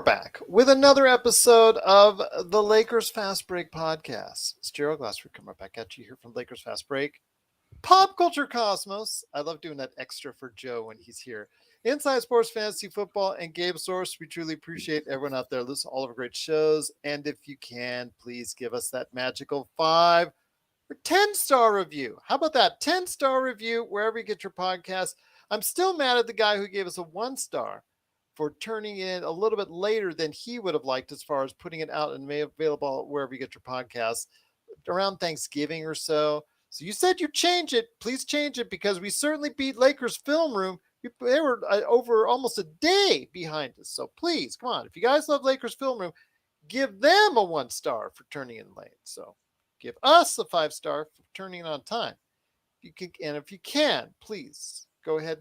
back with another episode of the Lakers Fast Break podcast. It's Gerald Glassford coming back at you here from Lakers Fast Break. Pop Culture Cosmos. I love doing that extra for Joe when he's here. Inside Sports Fantasy Football and Game Source. We truly appreciate everyone out there listening to all of our great shows. And if you can, please give us that magical 5 or 10-star review. How about that? 10-star review wherever you get your podcast. I'm still mad at the guy who gave us a 1-star for turning in a little bit later than he would have liked as far as putting it out and made available wherever you get your podcasts around Thanksgiving or so. So you said you'd change it. Please change it because we certainly beat Lakers Film Room. They were over almost a day behind us. So please, come on. If you guys love Lakers Film Room, give them a 1-star for turning in late. So give us a 5-star for turning in on time. If you can, please go ahead,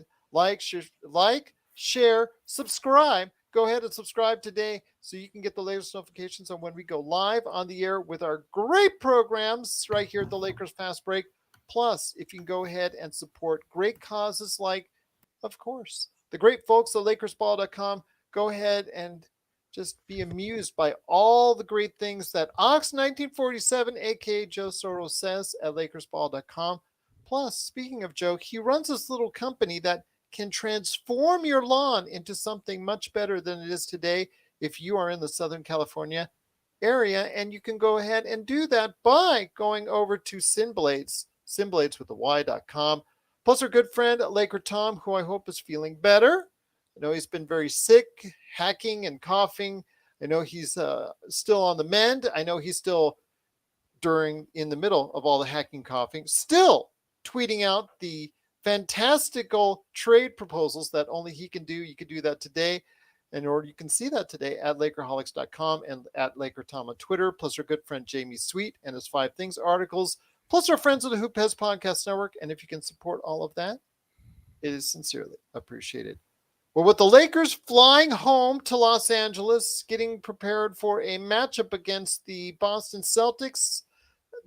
share, subscribe. Go ahead and subscribe today so you can get the latest notifications on when we go live on the air with our great programs right here at the Lakers Fast Break. Plus, if you can go ahead and support great causes like, of course, the great folks at LakersBall.com, go ahead and just be amused by all the great things that Ox1947, aka Joe Soro, says at LakersBall.com. Plus, speaking of Joe, he runs this little company that can transform your lawn into something much better than it is today if you are in the Southern California area. And you can go ahead and do that by going over to Sinblades with the Y.com. Plus our good friend Laker Tom, who I hope is feeling better. I know he's been very sick, hacking and coughing. I know he's still on the mend. I know he's still in the middle of all the hacking, coughing, still tweeting out the fantastical trade proposals that only he can do. You can do that today. Or you can see that today at Lakerholics.com and at LakerTom on Twitter, plus our good friend Jamie Sweet and his 5 Things articles, plus our friends of the Hoop Heads Podcast Network. And if you can support all of that, it is sincerely appreciated. Well, with the Lakers flying home to Los Angeles, getting prepared for a matchup against the Boston Celtics,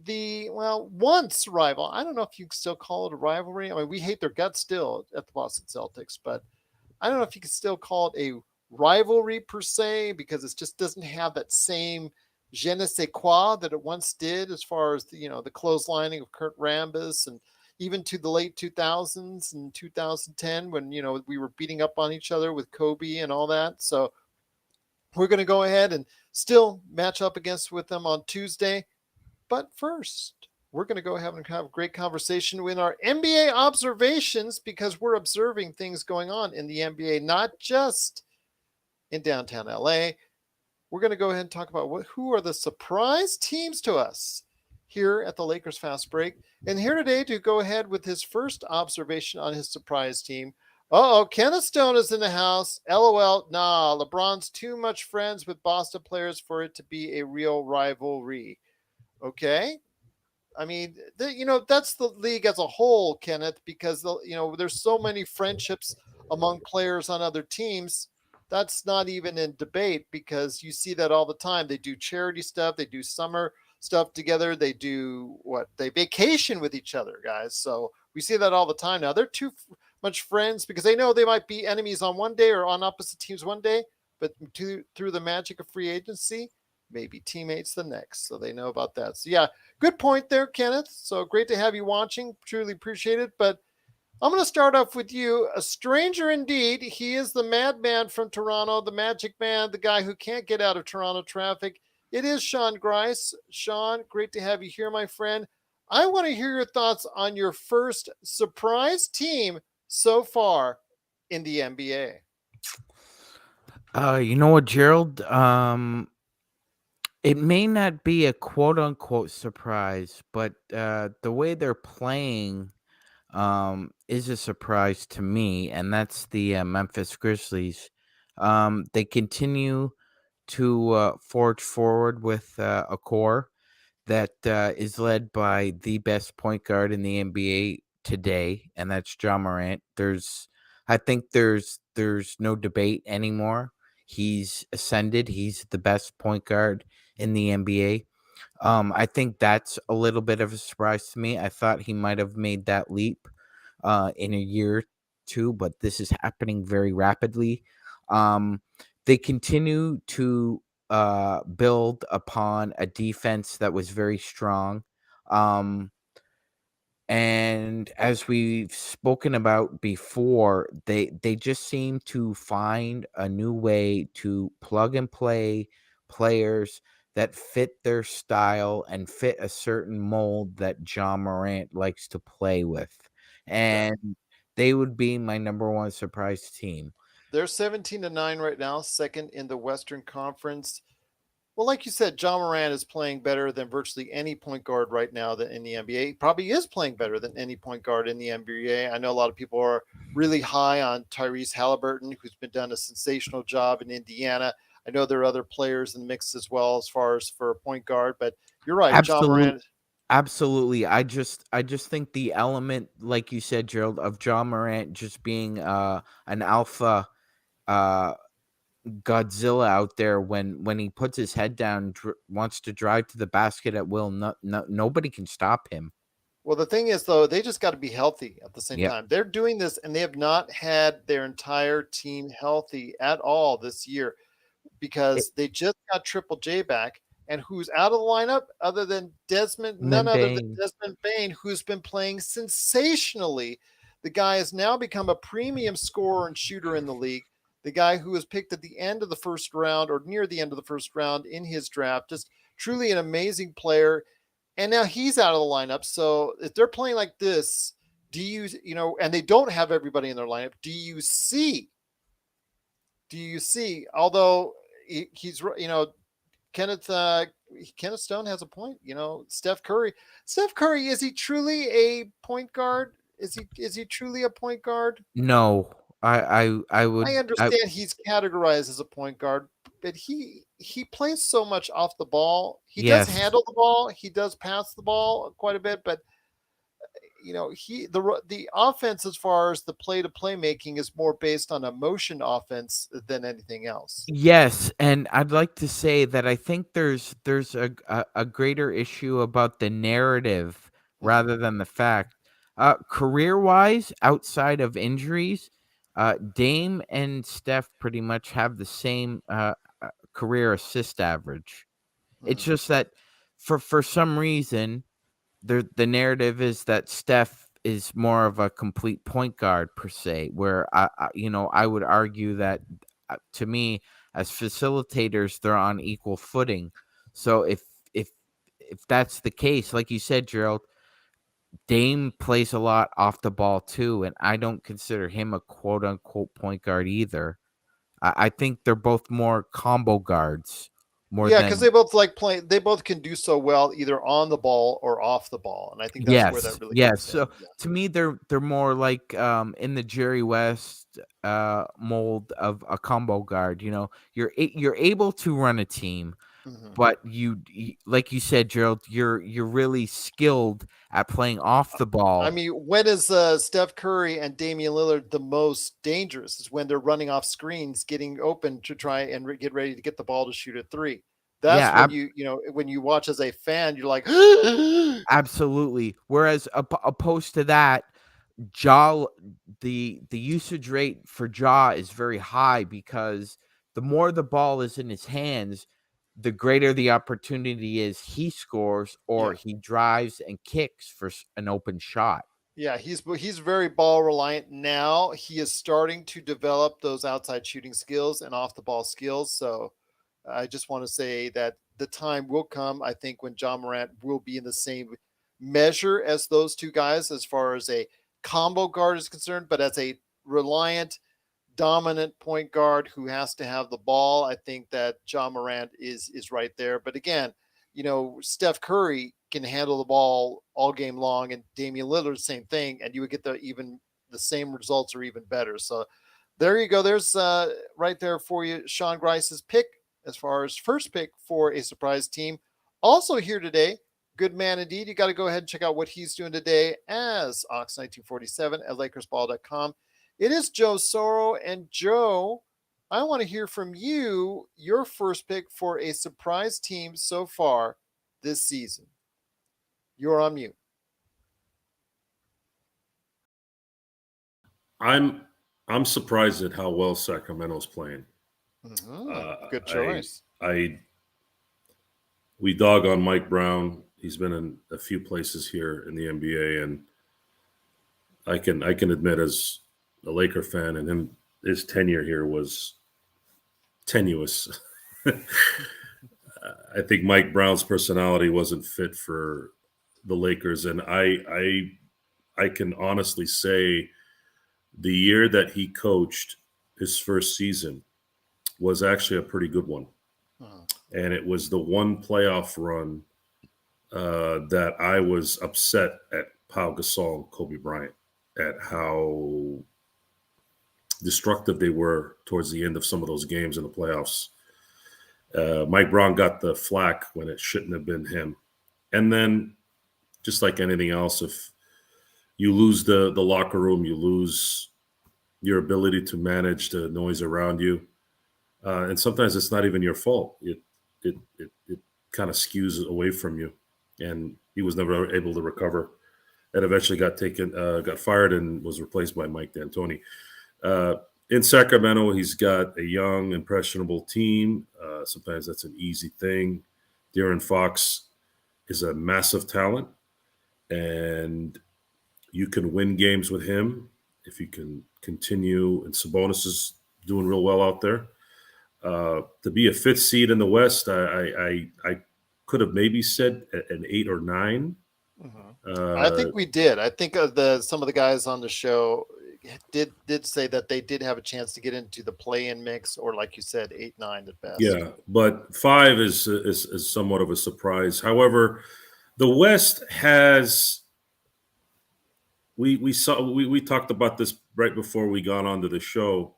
once rival. I don't know if you can still call it a rivalry. I mean, we hate their guts still at the Boston Celtics, but I don't know if you can still call it a rivalry per se, because it just doesn't have that same je ne sais quoi that it once did as far as the clotheslining of Kurt Rambis, and even to the late 2000s and 2010 when, we were beating up on each other with Kobe and all that. So we're going to go ahead and still match up with them on Tuesday. But first, we're going to go ahead and have a great conversation with our NBA observations, because we're observing things going on in the NBA, not just in downtown LA. We're going to go ahead and talk about who are the surprise teams to us here at the Lakers Fast Break. And here today to go ahead with his first observation on his surprise team. Kenneth Stone is in the house. LOL, nah, LeBron's too much friends with Boston players for it to be a real rivalry. Okay. I mean, that's the league as a whole, Kenneth, because, there's so many friendships among players on other teams. That's not even in debate, because you see that all the time. They do charity stuff. They do summer stuff together. They do they vacation with each other, guys. So we see that all the time now. They're too much friends because they know they might be enemies on one day or on opposite teams one day, but through the magic of free agency, maybe teammates the next. So they know about that. So yeah, good point there, Kenneth. So great to have you watching. Truly appreciate it. But I'm going to start off with you. A stranger indeed. He is the madman from Toronto, the Magic Man, the guy who can't get out of Toronto traffic. It is Sean Grice. Sean, great to have you here, my friend. I want to hear your thoughts on your first surprise team so far in the NBA. You know what, Gerald? It may not be a quote unquote surprise, but the way they're playing is a surprise to me, and that's the Memphis Grizzlies. They continue to forge forward with a core that is led by the best point guard in the NBA today, and that's Ja Morant. I think there's no debate anymore. He's ascended. He's the best point guard in the NBA. I think that's a little bit of a surprise to me. I thought he might have made that leap in a year or two, but this is happening very rapidly. they continue to build upon a defense that was very strong. Um, and as we've spoken about before, they just seem to find a new way to plug and play players that fit their style and fit a certain mold that John Morant likes to play with. Yeah. And they would be my number one surprise team. They're 17-9 right now, second in the Western Conference. Well, like you said, John Moran is playing better than virtually any point guard right now that in the NBA. He probably is playing better than any point guard in the NBA. I know a lot of people are really high on Tyrese Halliburton, who's been done a sensational job in Indiana. I know there are other players in the mix as well as far as for a point guard, but you're right, John Absolutely. Moran. Absolutely. I just think the element, like you said, Gerald, of John Morant just being an alpha uh Godzilla out there when he puts his head down, wants to drive to the basket at will. Nobody can stop him. Well, the thing is, though, they just got to be healthy at the same Yep. time. They're doing this, and they have not had their entire team healthy at all this year, It, because they just got Triple J back, and who's out of the lineup other than Desmond, and then none other than bang. Desmond Bain, who's been playing sensationally. The guy has now become a premium scorer and shooter in the league. The guy who was picked at the end of the first round or near the end of the first round in his draft, just truly an amazing player. And now he's out of the lineup. So if they're playing like this, and they don't have everybody in their lineup, although he's, Kenneth Kenneth Stone has a point. Steph Curry, is he truly a point guard? Is he truly a point guard? No, I I would. understand he's categorized as a point guard, but he plays so much off the ball. He does Yes. handle the ball. He does pass the ball quite a bit, but the offense, as far as the play to play making, is more based on a motion offense than anything else. Yes, and I'd like to say that I think there's a greater issue about the narrative Mhm. rather than the fact. Career wise, outside of injuries, Dame and Steph pretty much have the same career assist average. It's Mhm. just that for some reason the narrative is that Steph is more of a complete point guard per se, where I would argue that to me as facilitators they're on equal footing. So if if that's the case, like you said, Gerald, Dame plays a lot off the ball too, and I don't consider him a quote unquote point guard either. I think they're both more combo guards more Yeah, because than they both like playing. They both can do so well either on the ball or off the ball, and I think that's where that yes, really yes. comes in. So Yeah. to me, they're more like in the Jerry West mold of a combo guard. You're able to run a team, Hmm. but like you said, Gerald, you're really skilled at playing off the I ball. mean, when is Steph Curry and Damian Lillard the most dangerous? Is when they're running off screens, getting open to try and get ready to get the ball to shoot a three. Yeah, That's when when you watch as a fan, you're like, absolutely. Whereas opposed to that, Jaw the usage rate for Jaw is very high because the more the ball is in his hands, the greater the opportunity is he scores or yeah, he drives and kicks for an open shot. yeah, he's very ball reliant now. He is starting to develop those outside shooting skills and off the ball skills. So I just want to say that the time will come, I think, when John Morant will be in the same measure as those two guys as far as a combo guard is concerned, but as a reliant, dominant point guard who has to have the ball, I think that John Morant is right there. But again, Steph Curry can handle the ball all game long, and Damian Lillard same thing, and you would get the same results or even better. So there you go. There's right there for you, Sean Grice's pick as far as first pick for a surprise team. Also here today, good man indeed. You got to go ahead and check out what he's doing today as Ox1947 at LakersBall.com. It is Joe Soro. And Joe, I want to hear from you your first pick for a surprise team so far this season. You're on mute. I'm I'm surprised at how well Sacramento's playing. Good I choice. I we dog on Mike Brown. He's been in a few places here in the NBA, and I can admit as a Laker fan, and his tenure here was tenuous. I think Mike Brown's personality wasn't fit for the Lakers, and I can honestly say the year that he coached his first season was actually a pretty good one, Mhm. and it was the one playoff run that I was upset at Pau Gasol and Kobe Bryant at how destructive they were towards the end of some of those games in the playoffs. Mike Brown got the flack when it shouldn't have been him. And then, just like anything else, if you lose the locker room, you lose your ability to manage the noise around you, and sometimes it's not even your fault. It kind of skews away from you, and he was never able to recover. And eventually got fired, and was replaced by Mike D'Antoni. Uh, in Sacramento, he's got a young, impressionable team. Sometimes that's an easy thing. De'Aaron Fox is a massive talent, and you can win games with him if you can continue. And Sabonis is doing real well out there. To be a fifth seed in the West, I could have maybe said an 8 or 9. Mhm. I Uh, think we did. I think the some of the guys on the show did say that they did have a chance to get into the play-in mix, or like you said, 8, 9 at best. yeah, but 5 is somewhat of a surprise. However, the West has we talked about this right before we got onto the show.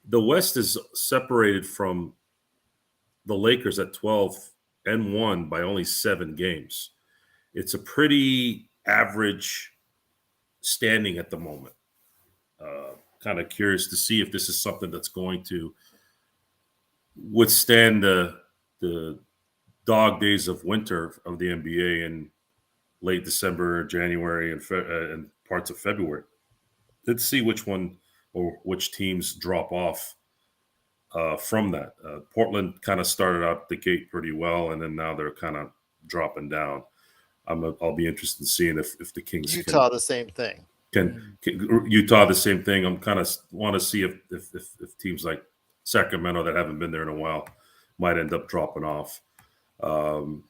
The West is separated from the Lakers at 12-1 by only 7 games. It's a pretty average standing at the moment. Kind of curious to see if this is something that's going to withstand the dog days of winter of the NBA in late December, January, and parts of February. Let's see which one or which teams drop off from that. Portland kind of started out the gate pretty well, and then now they're kind of dropping down. I'll be interested in seeing if the Kings Utah, the same thing. can Utah the same thing. I'm kind of want to see if teams like Sacramento that haven't been there in a while might end up dropping off. Um,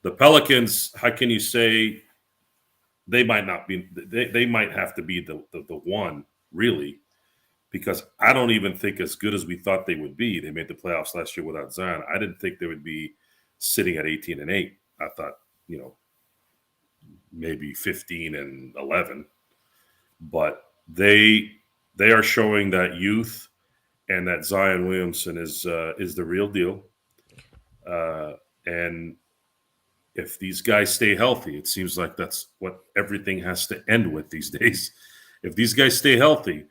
the Pelicans, how can you say they might not be? They might have to be the one really, because I don't even think as good as we thought they would be. They made the playoffs last year without Zion. I didn't think they would be sitting at 18-8. I thought maybe 15-11, but they they are showing that youth and that Zion Williamson is the real deal. Uh, and if these guys stay healthy, it seems like that's what everything has to end with these days. If these guys stay healthy,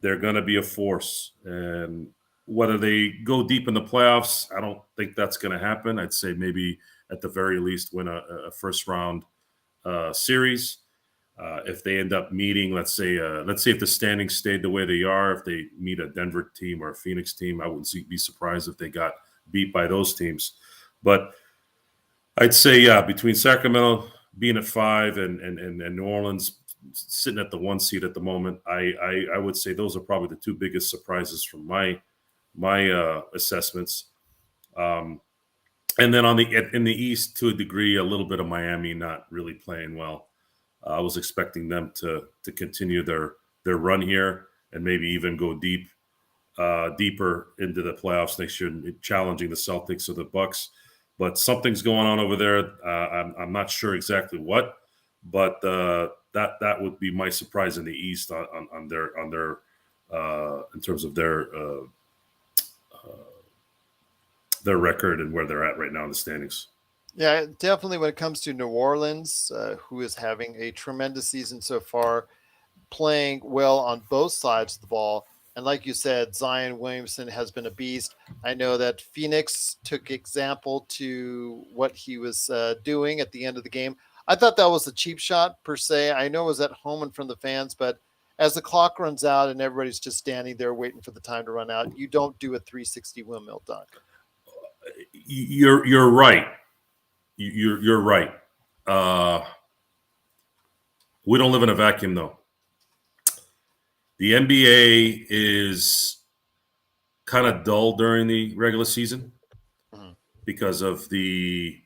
they're going to be a force. And whether they go deep in the playoffs, I don't think that's going to happen. I'd say maybe at the very least win a first round series. If they end up meeting, let's say if the standings stayed the way they are, if they meet a Denver team or a Phoenix team, I wouldn't be surprised if they got beat by those teams. But I'd say, yeah, between Sacramento being at 5 and New Orleans sitting at the 1 seed at the moment, I would say those are probably the two biggest surprises from my assessments. Um, and then in the East, to a degree, a little bit of Miami not really playing well. I was expecting them to continue their run here and maybe even go deeper into the playoffs next year, challenging the Celtics or the Bucks. But something's going on over there. I'm not sure exactly what, but that would be my surprise in the East on their in terms of their record and where they're at right now in the standings. Yeah, definitely when it comes to New Orleans, who is having a tremendous season so far, playing well on both sides of the ball. And like you said, Zion Williamson has been a beast. I know that Phoenix took example to what he was doing at the end of the game. I thought that was a cheap shot per se. I know it was at home and from the fans, but as the clock runs out and everybody's just standing there waiting for the time to run out, you don't do a 360 windmill dunk. You're right. You're right. Uh, we don't live in a vacuum, though. The NBA is kind of dull during the regular season Mhm. because of the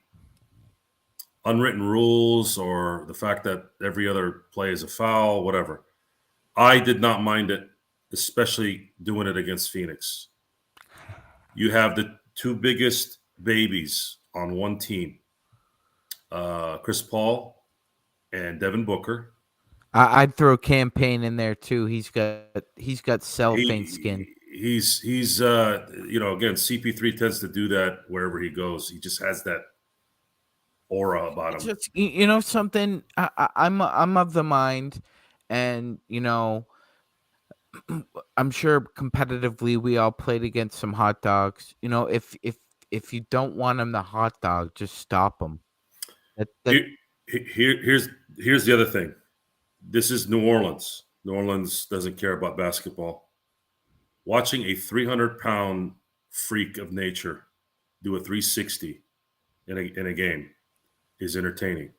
unwritten rules or the fact that every other play is a foul, whatever. I did not mind it, especially doing it against Phoenix. You have the two biggest babies on one team, Chris Paul and Devin Booker. I'd throw Campaign in there too. He's got cellophane skin. He's again, CP3 tends to do that wherever he goes. He just has that aura about It's him. just something. I'm of the mind, and I'm sure competitively we all played against some hot dogs. If you don't want him the hot dog, just stop him. That Here, here's the other thing. This is New Orleans. New Orleans doesn't care about basketball. Watching a 300-pound freak of nature do a 360 in a game is entertaining,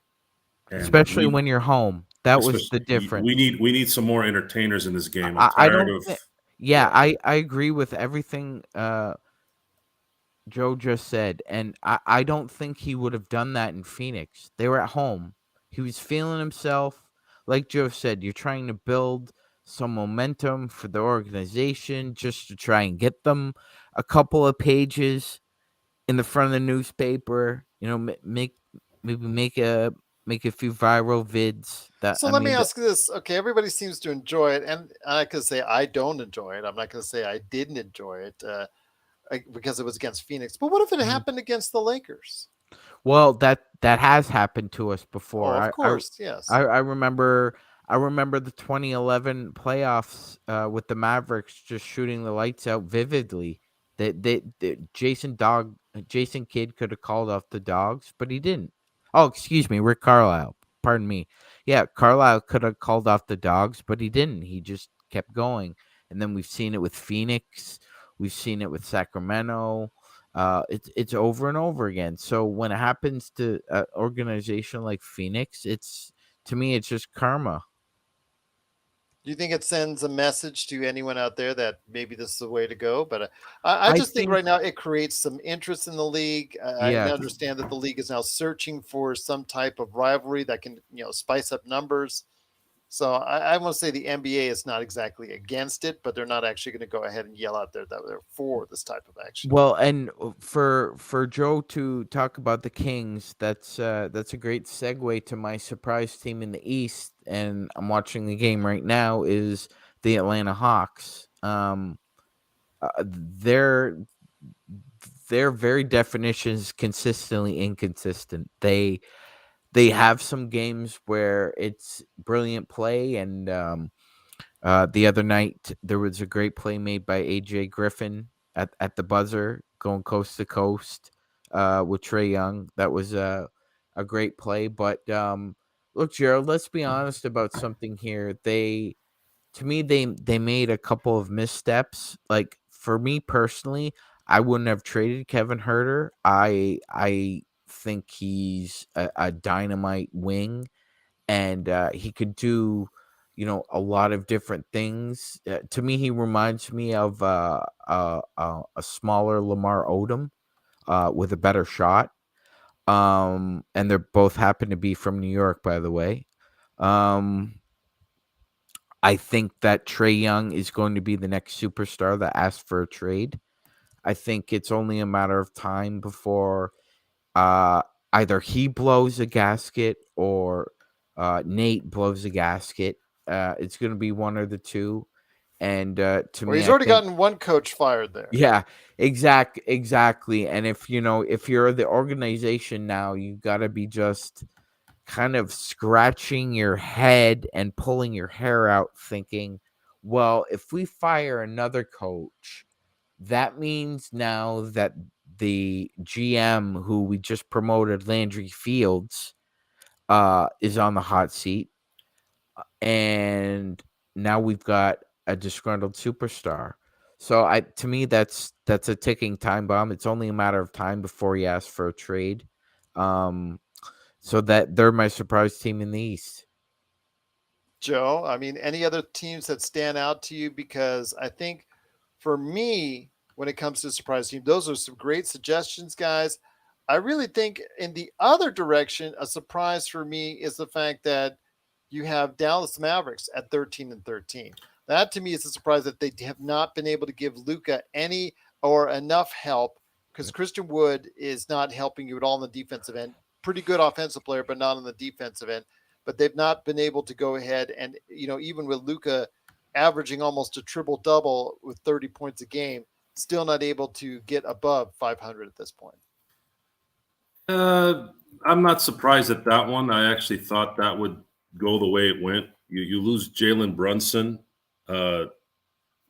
and especially when you're home. That was the especially difference. we need some more entertainers in this game. I'm I tired don't of think. Yeah, yeah. I agree with everything Joe just said, and I don't think he would have done that in Phoenix. They were at home. He was feeling himself. Like Joe said, you're trying to build some momentum for the organization just to try and get them a couple of pages in the front of the newspaper. Make a few viral vids. That So I let me mean, ask you this. Okay, everybody seems to enjoy it, and I could say I don't enjoy it. I'm not going to say I didn't enjoy it because it was against Phoenix. But what if it Mhm. happened against the Lakers? Well, that has happened to us Oh, before. of I I course, yes. I, I remember I remember the 2011 playoffs with the Mavericks just shooting the lights out vividly. Jason Kidd could have called off the dogs, but he didn't. Oh, excuse me, Rick Carlisle. Pardon me. Yeah, Carlisle could have called off the dogs, but he didn't. He just kept going. And then we've seen it with Phoenix. We've seen it with Sacramento. It's over and over again. So when it happens to an organization like Phoenix, it's to me it's just karma. Do you think it sends a message to anyone out there that maybe this is the way to go? But I I just think think right now it creates some interest in the league. I yes. understand that the league is now searching for some type of rivalry that can, spice up numbers. So I want to say the NBA is not exactly against it, but they're not actually going to go ahead and yell out there that they're for this type of action. Well, and for Joe to talk about the Kings, that's a great segue to my surprise team in the East, and I'm watching the game right now. Is the Atlanta Hawks? Their their very definition is consistently inconsistent. They have some games where it's brilliant play, and the other night there was a great play made by AJ Griffin at the buzzer, going coast to coast with Trey Young. That was a great play. But look, Gerald, let's be honest about something here. To me, they made a couple of missteps. Like for me personally, I wouldn't have traded Kevin Herter. I think he's a dynamite wing, and he could do a lot of different things. To me, he reminds me of a smaller Lamar Odom with a better shot. And they're both happen to be from New York, by the way. Um, I think that Trey Young is going to be the next superstar that asks for a trade. I think it's only a matter of time before uh, either he blows a gasket or Nate blows a gasket. It's going to be one or the two. And to Well, me, he's I already think, gotten one coach fired there. yeah, exactly. And if you're the organization now, you got to be just kind of scratching your head and pulling your hair out, thinking, well, if we fire another coach, that means now that the GM who we just promoted, Landry Fields, is on the hot seat. And now we've got a disgruntled superstar. So to me that's a ticking time bomb. It's only a matter of time before he asks for a trade. So that they're my surprise team in the East. Joe, I mean, any other teams that stand out to you? Because I think for me, when it comes to surprise team, those are some great suggestions, guys. I really think in the other direction, a surprise for me is the fact that you have Dallas Mavericks at 13-13. That to me is a surprise that they have not been able to give Luka any or enough help because Christian Wood is not helping you at all on the defensive end. Pretty good offensive player, but not on the defensive end. But they've not been able to go ahead and, even with Luka averaging almost a triple double with 30 points a game, still not able to get above 500 at this point. I'm not surprised at that one. I actually thought that would go the way it went. You lose Jalen Brunson,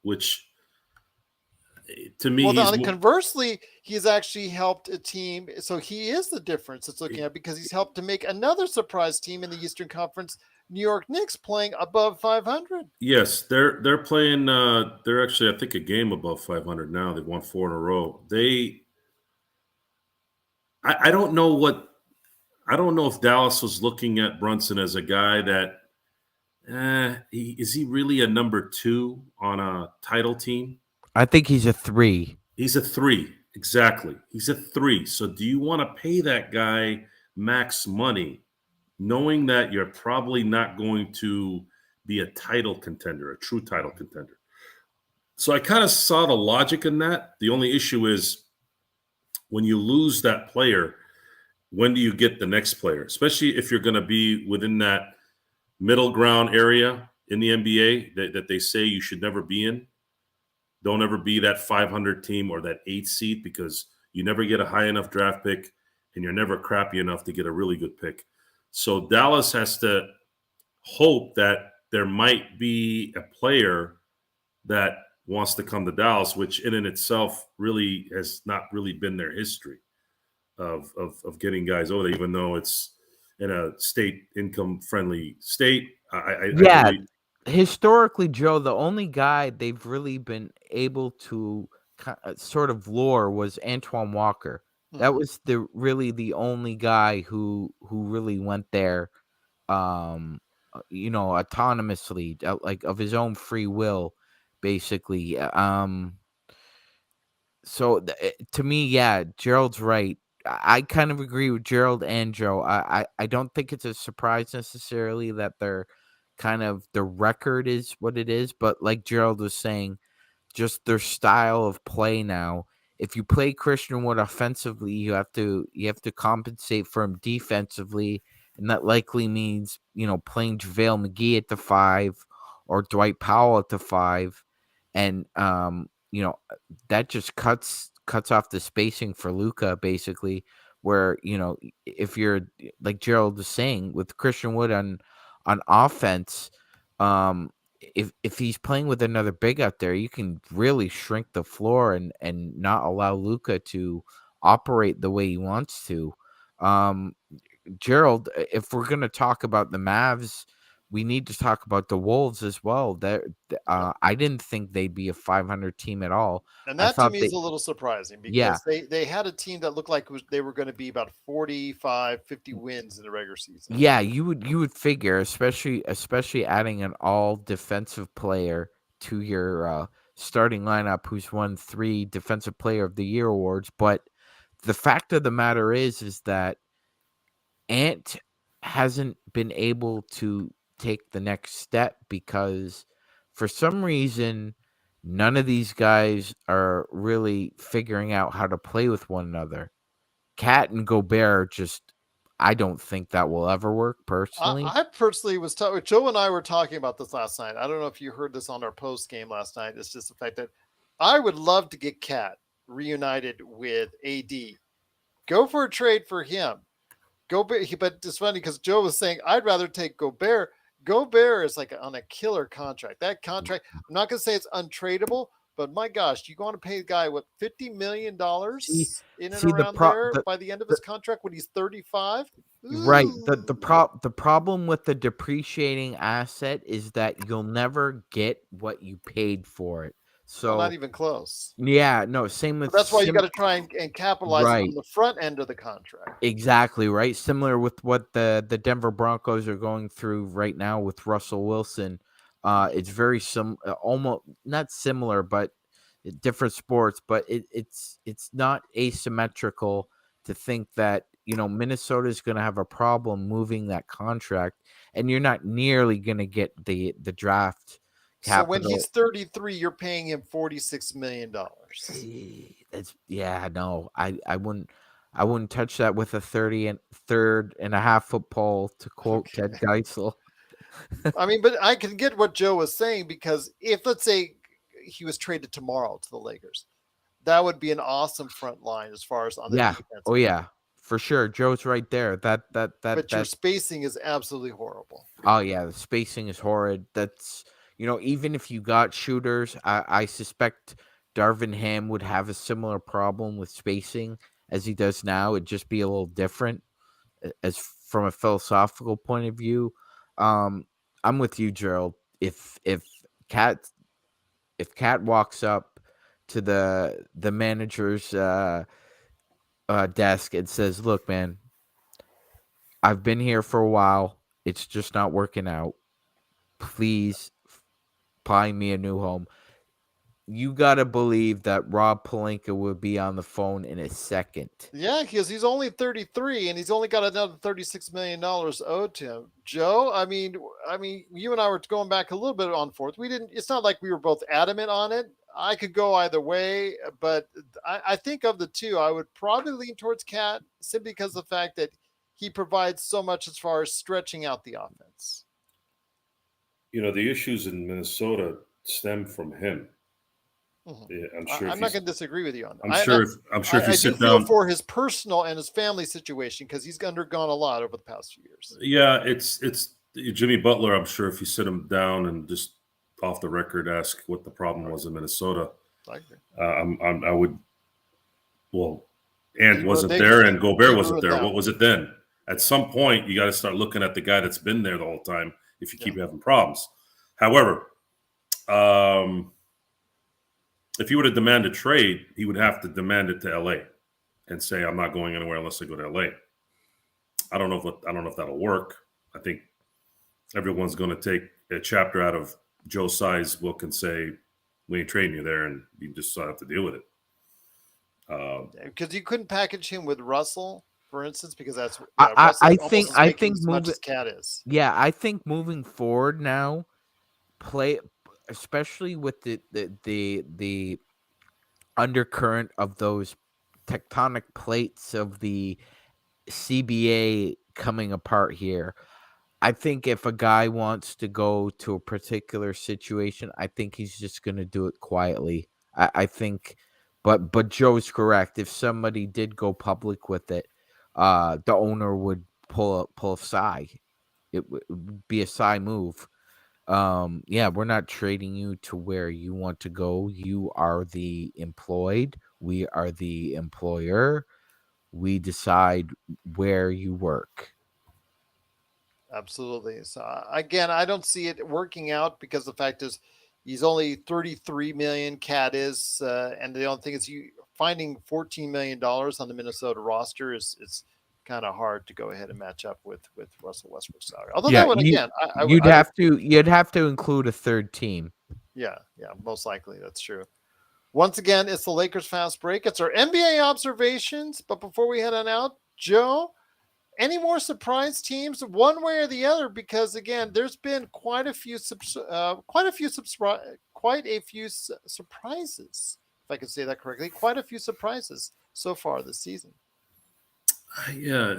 which to me, well, conversely, he's actually helped a team. So he is the difference it's looking at because he's helped to make another surprise team in the Eastern Conference, New York Knicks, playing above 500. Yes, they're playing. They're actually, I think, a game above 500 now. They've won 4 in a row. I don't know what. I don't know if Dallas was looking at Brunson as a guy that is he really a number 2 on a title team? I think he's a 3. He's a 3. Exactly. He's a 3. So do you want to pay that guy max money knowing that you're probably not going to be a title contender, a true title contender? So I kind of saw the logic in that. The only issue is when you lose that player, when do you get the next player? Especially if you're going to be within that middle ground area in the NBA that they say you should never be in. Don't ever be that 500 team or that 8 seed because you never get a high enough draft pick and you're never crappy enough to get a really good pick. So Dallas has to hope that there might be a player that wants to come to Dallas, which in and itself really has not really been their history of getting guys over there, even though it's in a state income friendly state. I really, historically, Joe, the only guy they've really been able to sort of lure was Antoine Walker. That was really the only guy who really went there, autonomously, like of his own free will, basically. So to me, yeah, Gerald's right. I kind of agree with Gerald and Joe. I don't think it's a surprise necessarily that they're kind of the record is what it is, but like Gerald was saying, just their style of play now. If you play Christian Wood offensively, you have to compensate for him defensively, and that likely means playing JaVale McGee at the 5 or Dwight Powell at the 5, and that just cuts off the spacing for Luka basically. Where if you're like Gerald was saying with Christian Wood on offense, if he's playing with another big out there, you can really shrink the floor and not allow Luka to operate the way he wants to. Gerald, if we're going to talk about the Mavs, we need to talk about the Wolves as well. I didn't think they'd be a 500 team at all. And that to me is a little surprising because they had a team that looked like they were going to be about 45, 50 wins in the regular season. Yeah, you would figure, especially adding an all defensive player to your starting lineup who's won 3 Defensive Player of the Year awards. But the fact of the matter is that Ant hasn't been able to take the next step because for some reason none of these guys are really figuring out how to play with one another. Cat and Gobert I don't think that will ever work personally. I personally was Joe and I were talking about this last night. I don't know if you heard this on our post game last night. It's just the fact that I would love to get Cat reunited with AD. Go for a trade for him. Gobert, but it's funny because Joe was saying I'd rather take Gobert. Gobert is like on a killer contract. That contract, I'm not going to say it's untradeable, but my gosh, you want to pay the guy what $50 million See, in and see the around pro there by the end of his contract when he's 35? right. Ooh, The problem with the depreciating asset is that you'll never get what you paid for it. well, not So even close. yeah, no, same So with that's why you got to try and capitalize it on right. the front end of the contract. Exactly, right? Similar with what the Denver Broncos are going through right now with Russell Wilson. It's very almost not similar, but different sports, but it's not asymmetrical to think that, Minnesota is going to have a problem moving that contract, and you're not nearly going to get the draft So when capital. he's 33, you're paying him $46 million. It's no, I wouldn't touch that with a 30.5 foot pole, to quote Okay. Ted Geisel. I mean, but I can get what Joe was saying, because if, let's say, he was traded tomorrow to the Lakers, that would be an awesome front line as far as on the Yeah. defense. Oh yeah, for sure. Joe's right there. But your spacing is absolutely horrible. Oh yeah, the spacing is horrid. That's even if you got shooters, I suspect Darvin Ham would have a similar problem with spacing as he does now. It'd just be a little different as from a philosophical point of view. I'm with you, Gerald. If Cat walks up to the manager's desk and says, "Look, man, I've been here for a while. It's just not working out. Please find me a new home." You gotta believe that Rob Pelinka would be on the phone in a second. Yeah, because he's only 33 and he's only got another $36 million owed to him. Joe, I mean, you and I were going back a little bit on forth. We didn't. It's not like we were both adamant on it. I could go either way, but I think of the two, I would probably lean towards Cat, simply because of the fact that he provides so much as far as stretching out the offense. The issues in Minnesota stem from him. Mhm. Yeah, I'm not going to disagree with you on that. I'm sure if you I do sit feel down for his personal and his family situation, because he's undergone a lot over the past few years. Yeah, it's Jimmy Butler. I'm sure if you sit him down and just off the record ask what the problem was in Minnesota, I agree. I would. Well, Ant He wasn't ruined there, he- and Gobert he wasn't ruined there. that What one. was it then? At some point, you got to start looking at the guy that's been there the whole time. If you keep Yeah. having problems, however, if he would have demanded trade, he would have to demand it to LA and say, "I'm not going anywhere unless I go to LA." I don't know if that'll work. I think everyone's going to take a chapter out of Joe Tsai's book and say, "We ain't trading you there," and you just have to deal with it. Because you couldn't package him with Russell, for instance, because that's I Russell almost think is making as much moving. as Cat is. Yeah, I think moving forward now, especially with the undercurrent of those tectonic plates of the CBA coming apart here. I think if a guy wants to go to a particular situation, I think he's just going to do it quietly. I think, but Joe's correct. If somebody did go public with it, the owner would pull a Psy. It would be a Psy move. Yeah, we're not trading you to where you want to go. You are the employed. We are the employer. We decide where you work. Absolutely. So again, I don't see it working out, because the fact is, he's only 33 million. Cat is, and the only thing is, you finding $14 million on the Minnesota roster is kind of hard to go ahead and match up with Russell Westbrook's salary. Although Yeah, that one, again, you'd have to include a third team. yeah, most likely that's true. Once again, it's the Lakers Fast Break. It's our NBA observations. But before we head on out, Joe, any more surprise teams, one way or the other? Because again, there's been quite a few surprises, if I can say that correctly. Quite a few surprises so far this season. Yeah,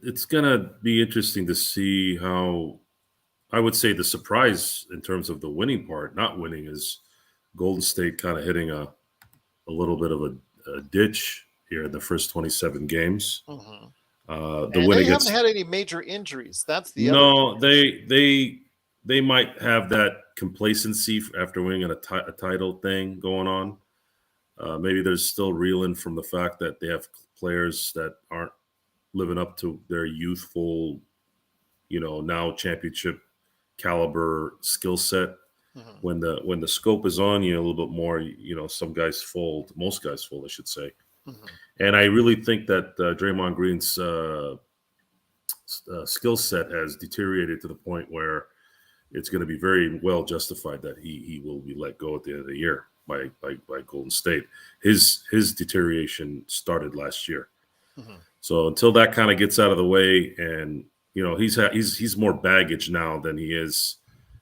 it's gonna be interesting to see how. I would say the surprise in terms of the winning part, not winning, is Golden State kind of hitting a little bit of a ditch here in the first 27 games. Mm-hmm. The And win they against haven't had any major injuries. That's the no, other thing. they they might have that complacency after winning a title thing going on. Maybe they're still reeling from the fact that they have players that aren't living up to their youthful, now championship caliber skill set. Mhm. When the scope is on you a little bit more, some guys fold, most guys fold, I should say. Mhm. And I really think that Draymond Green's skill set has deteriorated to the point where it's going to be very well justified that he will be let go at the end of the year by Golden State. His deterioration started last year. Mhm. So until that kind of gets out of the way, and he's more baggage now than he is,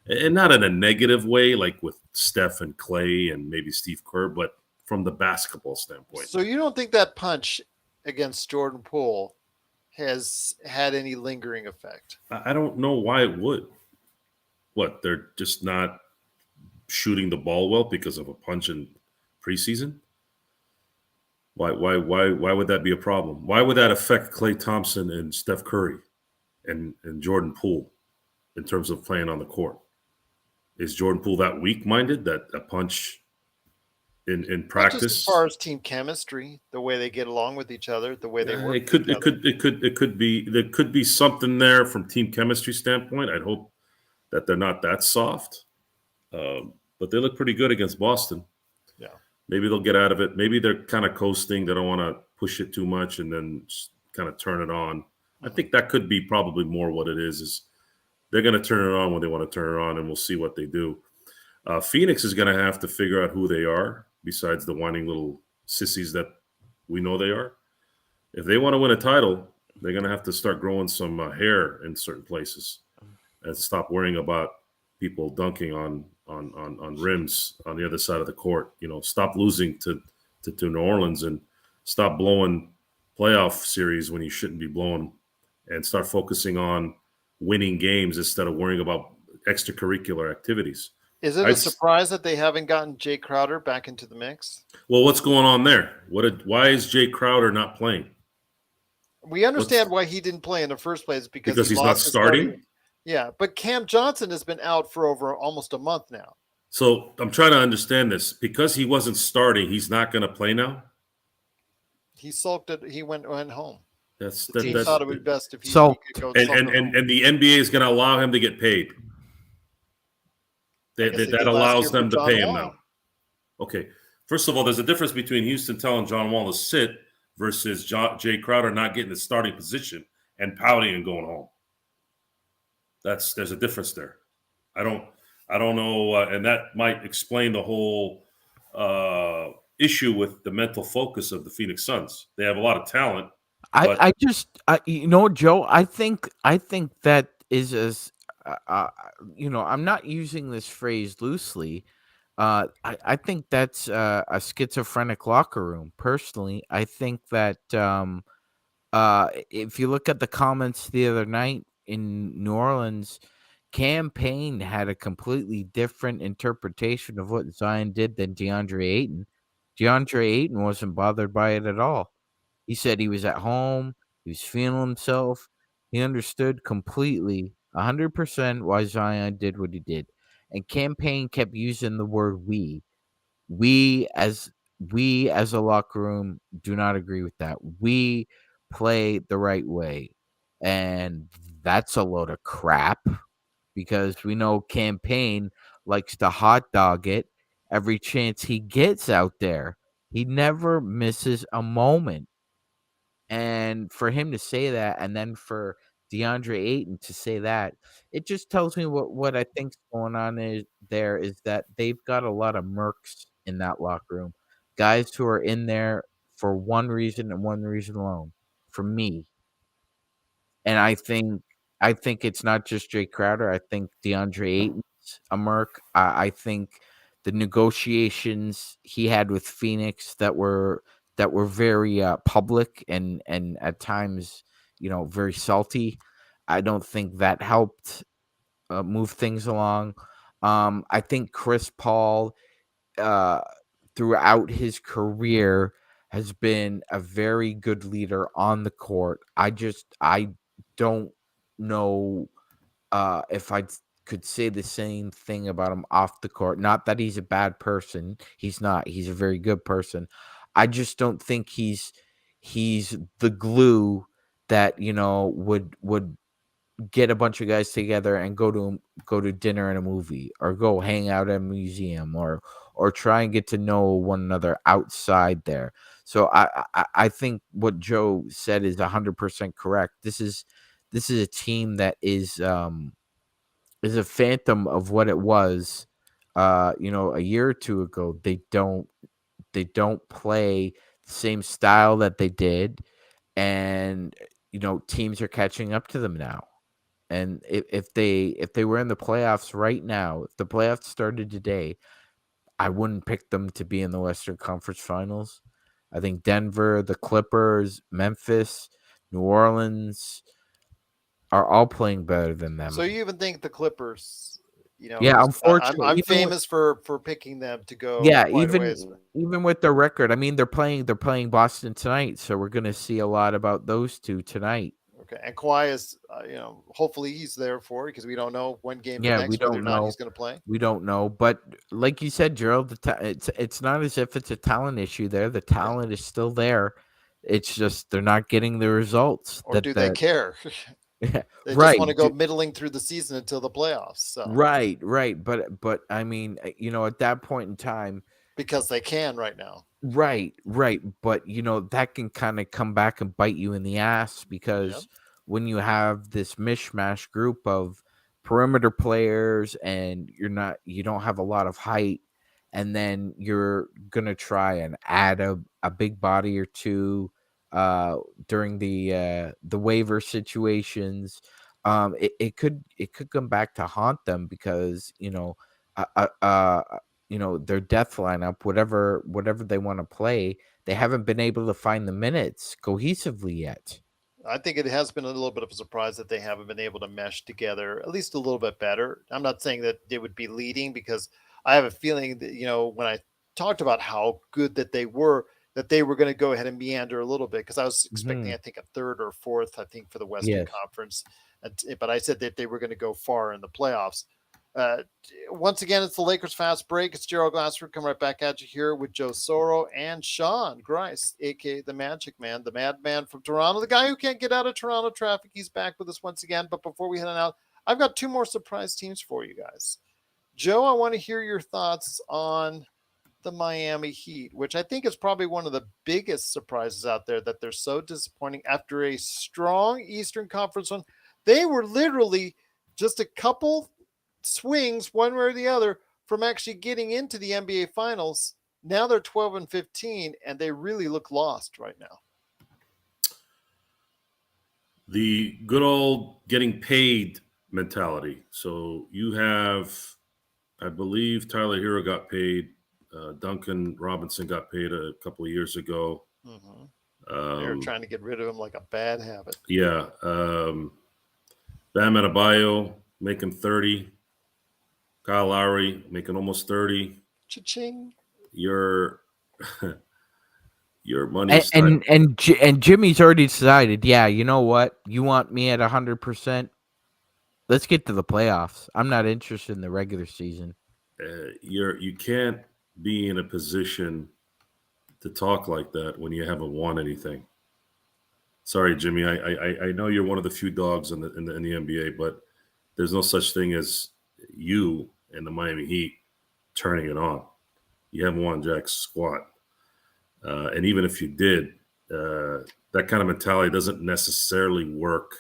and not in a negative way like with Steph and Clay and maybe Steve Kerr, but from the basketball standpoint. So you don't think that punch against Jordan Poole has had any lingering effect? I don't know why it would. What, they're just not shooting the ball well because of a punch in preseason? Why would that be a problem? Why would that affect Klay Thompson and Steph Curry and Jordan Poole in terms of playing on the court? Is Jordan Poole that weak-minded that a punch in Well, just as far practice? as team chemistry, the way they get along with each other, the way they work It with could each it other. could it could it could be there could be something there from team chemistry standpoint. I'd hope that they're not that soft, but they look pretty good against Boston. Yeah. Maybe they'll get out of it. Maybe they're kind of coasting. They don't want to push it too much and then just kind of turn it on. I Mhm. think that could be probably more what it is they're going to turn it on when they want to turn it on, and we'll see what they do. Phoenix is going to have to figure out who they are besides the whining little sissies that we know they are. If they want to win a title, they're going to have to start growing some hair in certain places and stop worrying about people dunking on rims on the other side of the court. Stop losing to New Orleans and stop blowing playoff series when you shouldn't be blowing, and start focusing on winning games instead of worrying about extracurricular activities. Is it I a surprise that they haven't gotten Jay Crowder back into the mix? Well, what's going on there? Why is Jay Crowder not playing? We What's understand why he didn't play in the first place because he Because he's not lost his starting. starting? Yeah, but Cam Johnson has been out for over almost a month now. So I'm trying to understand this. Because he wasn't starting, he's not going to play now. He sulked it. He went home. That's The that. team That's thought it would be best if he Sulked. could go and sulk and at home. and, and the NBA is going to allow him to get paid. I guess they That did last year allows for them to John pay him Wall. now. Okay. First of all, there's a difference between Houston telling John Wall to sit versus Jay Crowder not getting the starting position and pouting and going home. There's a difference there. I don't know, and that might explain the whole issue with the mental focus of the Phoenix Suns. They have a lot of talent, but I just Joe, I think that is as I'm not using this phrase loosely. I think that's a schizophrenic locker room. Personally, I think that if you look at the comments the other night in New Orleans, Campaign had a completely different interpretation of what Zion did than DeAndre Ayton. DeAndre Ayton wasn't bothered by it at all. He said he was at home, he was feeling himself. He understood completely, 100% why Zion did what he did. And Campaign kept using the word we. We as we as a locker room do not agree with that. We play the right way. And that's a load of crap because we know Campaign likes to hot dog it every chance he gets out there. He never misses a moment. And for him to say that, and then for DeAndre Ayton to say that, it just tells me what I think's going on is that they've got a lot of mercs in that locker room, guys who are in there for one reason and one reason alone, for me. And I think it's not just Jay Crowder. I think DeAndre Ayton's a merc. I think the negotiations he had with Phoenix that were very public and at times very salty. I don't think that helped move things along. I think Chris Paul uh, throughout his career has been a very good leader on the court. I don't know if I'd could say the same thing about him off the court. Not that he's a bad person. He's not. He's a very good person. I just don't think he's the glue that, would get a bunch of guys together and go to dinner and a movie, or go hang out at a museum, or try and get to know one another outside there. So I think what Joe said is 100% correct. This is a team that is a phantom of what it was a year or two ago. They don't play the same style that they did, and teams are catching up to them now. And if they were in the playoffs right now, if the playoffs started today, I wouldn't pick them to be in the Western Conference Finals. I think Denver, the Clippers, Memphis, New Orleans are all playing better than So them. you even think the Clippers, Yeah, I'm unfortunately, famous for picking them to go yeah, quite a ways. even with their record, I mean, they're playing Boston tonight, so we're gonna see a lot about those two tonight. Okay, and Kawhi is, hopefully he's there for it because we don't know one game to Yeah, we next whether or don't not he's know. going to play. We don't know, but like you said, Gerald, it's not as if it's a talent issue there. The Yeah, talent is still there. It's just they're not getting the results or do that they the care? They just right, want to go middling through the season until the playoffs. So right. But I mean, at that point in time, because they can right now. right. But that can kind of come back and bite you in the ass, Yep. because when you have this mishmash group of perimeter players, and you don't have a lot of height, and then you're gonna try and add a big body or two uh during the waiver situations, it could come back to haunt them, because uh, uh, uh their death lineup, whatever they want to play, they haven't been able to find the minutes cohesively yet. I think it has been a little bit of a surprise that they haven't been able to mesh together at least a little bit better. I'm not saying that they would be leading because I have a feeling that, when I talked about how good that they were going to go ahead and meander a little bit because I was expecting, Hmm. I think, a third or fourth, I think, for the Western Yes. Conference. But I said that they were going to go far in the playoffs. Uh, Once again, it's the Lakers Fast Break. It's Gerald Glassford coming right back at you here with Joe Soro and Sean Grice, aka the Magic Man, the Madman from Toronto, the guy who can't get out of Toronto traffic. He's back with us once again. But before we head on out, I've got two more surprise teams for you guys. Joe, I want to hear your thoughts on the Miami Heat, which I think is probably one of the biggest surprises out there that they're so disappointing after a strong Eastern Conference one. They were literally just a couple swings one way or the other from actually getting into the NBA Finals. Now they're 12 and 15, and they really look lost right now. The good old getting paid mentality. So you have, I believe, Tyler Hero got paid. Duncan Robinson got paid a couple of years ago. Mm-hmm. They're Um, trying to get rid of him like a bad habit. yeah. Bam Adebayo making 30. Kyle Lowry making almost 30. Cha-ching. Your your And money's tight. and Jimmy's already decided. Yeah, you know what? You want me at 100%? Let's get to the playoffs. I'm not interested in the regular season. You can't be in a position to talk like that when you haven't won anything. Sorry, Jimmy. I know you're one of the few dogs in the NBA, but there's no such thing as you and the Miami Heat turning it on. You haven't won jack squat, and even if you did, that kind of mentality doesn't necessarily work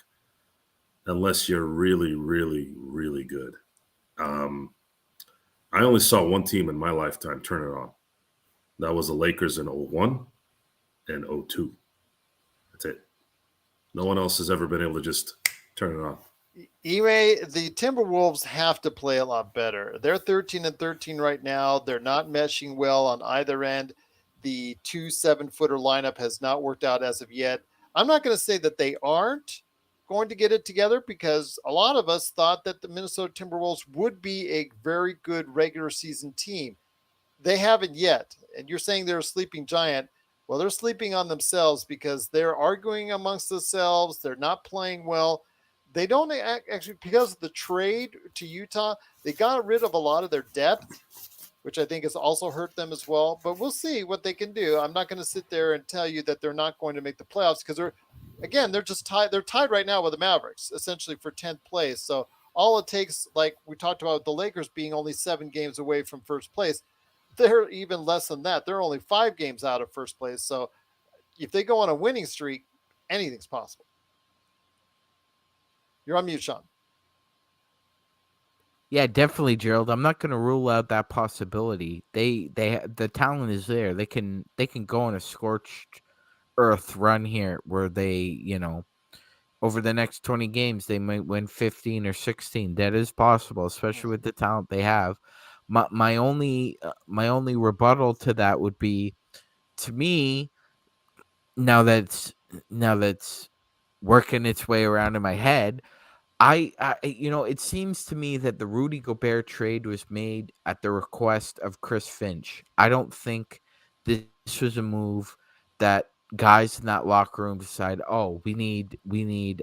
unless you're really, really, really good. Um, I only saw one team in my lifetime turn it on. That was the Lakers in 01 and 02. That's it. No one else has ever been able to just turn it on. The Timberwolves have to play a lot better. They're 13 and 13 right now. They're not meshing well on either end. The 2 7-footer lineup has not worked out as of yet. I'm not going to say that they aren't going to get it together because a lot of us thought that the Minnesota Timberwolves would be a very good regular season team. They haven't yet. And you're saying they're a sleeping giant. Well, they're sleeping on themselves because they're arguing amongst themselves. They're not playing well. they don't actually, because of the trade to Utah, they got rid of a lot of their depth, which I think has also hurt them as well. But we'll see what they can do. I'm not going to sit there and tell you that they're not going to make the playoffs because they're just tied. They're tied right now with the Mavericks, essentially for 10th place. So all it takes, like we talked about the Lakers being only 7 games away from first place, they're even less than that. They're only 5 games out of first place. So if they go on a winning streak, anything's possible. You're on mute, Sean. Yeah, definitely, Gerald. I'm not going to rule out that possibility. The talent is there. They can go on a scorched earth run here where they, over the next 20 games they might win 15 or 16. That is possible, especially with the talent they have. My only rebuttal to that would be, to me, now that's working its way around in my head. It seems to me that the Rudy Gobert trade was made at the request of Chris Finch. I don't think this was a move that guys in that locker room decide, oh, we need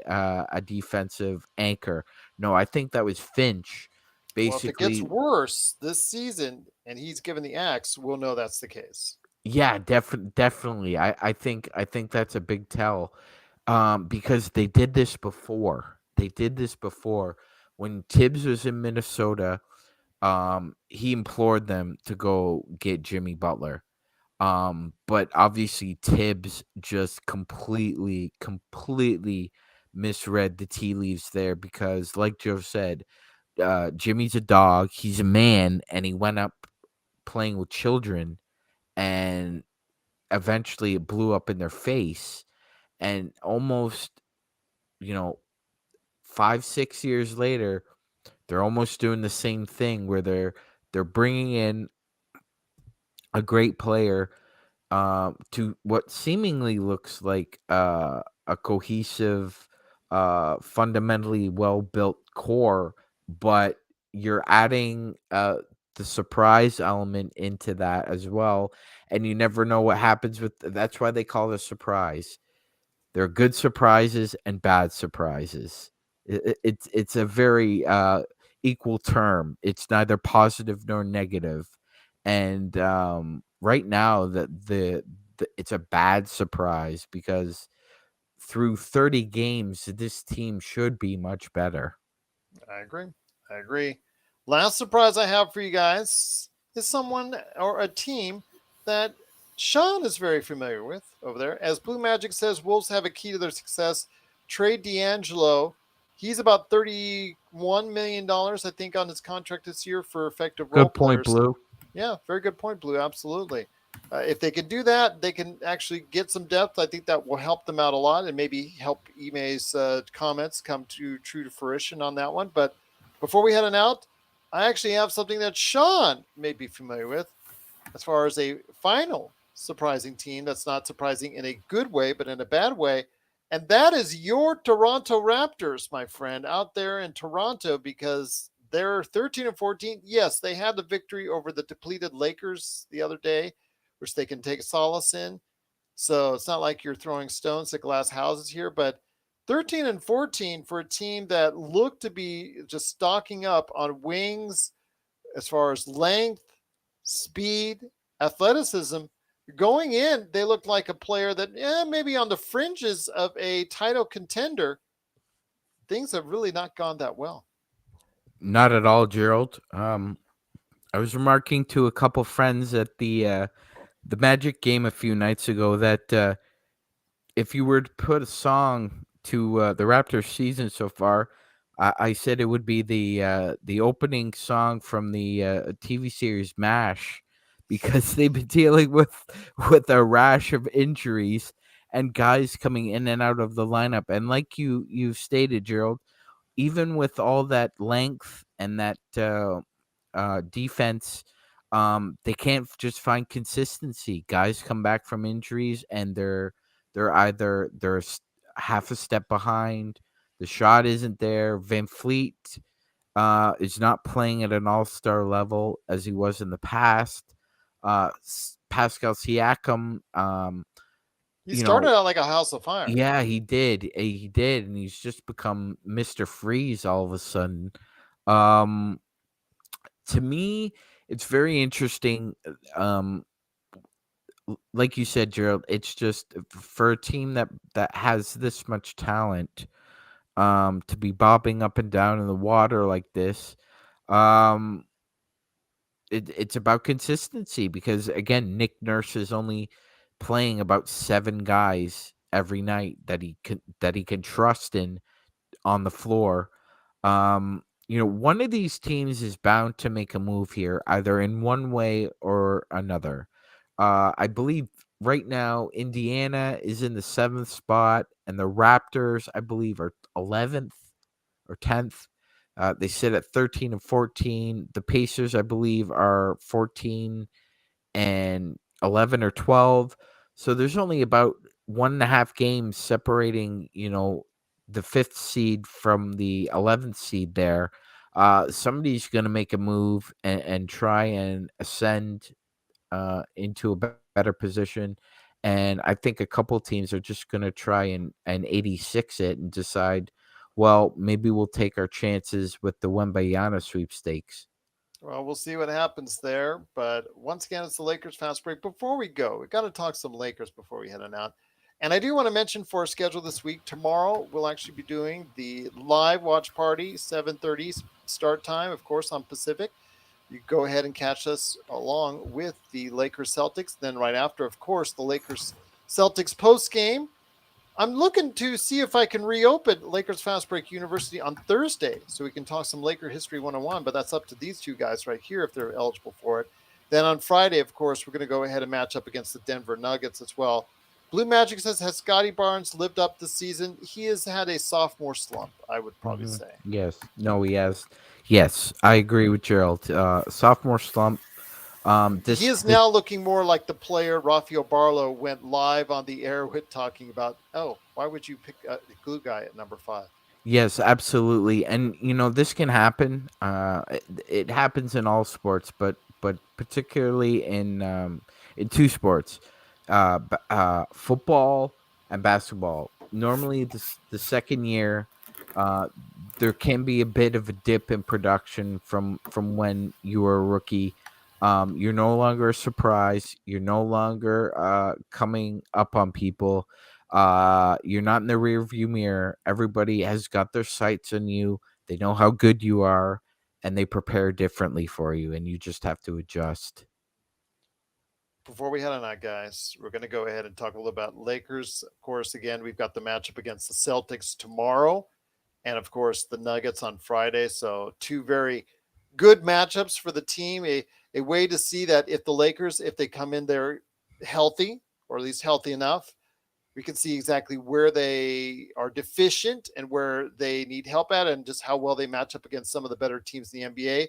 a defensive anchor. No, I think that was Finch, Well, if it gets basically. worse this season and he's given the axe, we'll know that's the case. Yeah, definitely. I think that's a big tell. Because they did this before. They did this before when Tibbs was in Minnesota. He implored them to go get Jimmy Butler. But obviously Tibbs just completely misread the tea leaves there because, like Joe said, Jimmy's a dog. He's a man, and he went up playing with children, and eventually it blew up in their face, and almost, you know 5-6 years later, they're almost doing the same thing where they're bringing in a great player, to what seemingly looks like a cohesive, fundamentally well built core, but you're adding the surprise element into that as well, and you never know what happens with. That's why they call it a surprise. There are good surprises and bad surprises. It's a very equal term. It's neither positive nor negative. And right now, it's a bad surprise because through 30 games, this team should be much better. I agree. I agree. Last surprise I have for you guys is someone or a team that Sean is very familiar with over there. As Blue Magic says, Wolves have a key to their success. Trade D'Angelo. He's about $31 million, I think, on his contract this year for effective role Good point, players. Blue. Yeah, very good point, Blue. Absolutely. If they can do that, they can actually get some depth. I think that will help them out a lot and maybe help Ime's comments come to true to fruition on that one. But before we head on out, I actually have something that Sean may be familiar with as far as a final surprising team that's not surprising in a good way, but in a bad way. And that is your Toronto Raptors, my friend, out there in Toronto, because they're 13 and 14. Yes, they had the victory over the depleted Lakers the other day, which they can take solace in. So it's not like you're throwing stones at glass houses here, but 13 and 14 for a team that looked to be just stocking up on wings as far as length, speed, athleticism. Going in, they looked like a player that, maybe on the fringes of a title contender. Things have really not gone that well. Not at all, Gerald. I was remarking to a couple friends at the Magic game a few nights ago that if you were to put a song to the Raptors season so far, I said it would be the opening song from the TV series MASH, because they've been dealing with a rash of injuries and guys coming in and out of the lineup. And like you stated, Gerald, even with all that length and that defense, they can't just find consistency. Guys come back from injuries and they're either half a step behind. The shot isn't there. Van Fleet is not playing at an all-star level as he was in the past. Pascal Siakam, He you started know, out like a house of fire. yeah, he did. He did, and he's just become Mr. Freeze all of a sudden. Um, to me, it's very interesting. Like you said, Gerald, it's just for a team that has this much talent, to be bobbing up and down in the water like this. Um, it's about consistency because again, Nick Nurse is only playing about 7 guys every night that he can trust in on the floor. One of these teams is bound to make a move here, either in one way or another. I believe right now Indiana is in the 7th spot, and the Raptors, I believe, are 11th or 10th. They sit at 13 and 14. The Pacers, I believe, are 14 and 11 or 12. So there's only about 1.5 games separating, the 5th seed from the 11th seed there. Somebody's going to make a move and try and ascend into a better position. And I think a couple teams are just going to try and 86 it and decide, well, maybe we'll take our chances with the Wembayana sweepstakes. Well, we'll see what happens there. But once again, it's the Lakers fast break. Before we go, we got to talk some Lakers before we head on out. And I do want to mention for our schedule this week, tomorrow we'll actually be doing the live watch party, 7:30 start time, of course, on Pacific. You go ahead and catch us along with the Lakers Celtics. Then right after, of course, the Lakers Celtics post game. I'm looking to see if I can reopen Lakers Fast Break University on Thursday so we can talk some Laker History 101, but that's up to these two guys right here if they're eligible for it. Then on Friday, of course, we're going to go ahead and match up against the Denver Nuggets as well. Blue Magic says, has Scotty Barnes lived up this season? He has had a sophomore slump, I would probably say. Yes. No, he has. Yes, I agree with Gerald. Sophomore slump. He This is now looking more like the player Rafael Barlow went live on the air with talking about, oh, why would you pick the glue guy at number 5? Yes, absolutely. And this can happen. It happens in all sports, but particularly in two sports, football and basketball. Normally, the second year, uh, there can be a bit of a dip in production from when you were a rookie. You're no longer a surprise. You're no longer coming up on people. You're not in the rear view mirror. Everybody has got their sights on you. They know how good you are, and they prepare differently for you, and you just have to adjust. Before we head on out, guys, we're going to go ahead and talk a little about Lakers. Of course, again, we've got the matchup against the Celtics tomorrow, and of course, the Nuggets on Friday. So, two very good matchups for the team. A way to see that if the Lakers, if they come in there healthy, or at least healthy enough, we can see exactly where they are deficient and where they need help at, and just how well they match up against some of the better teams in the NBA.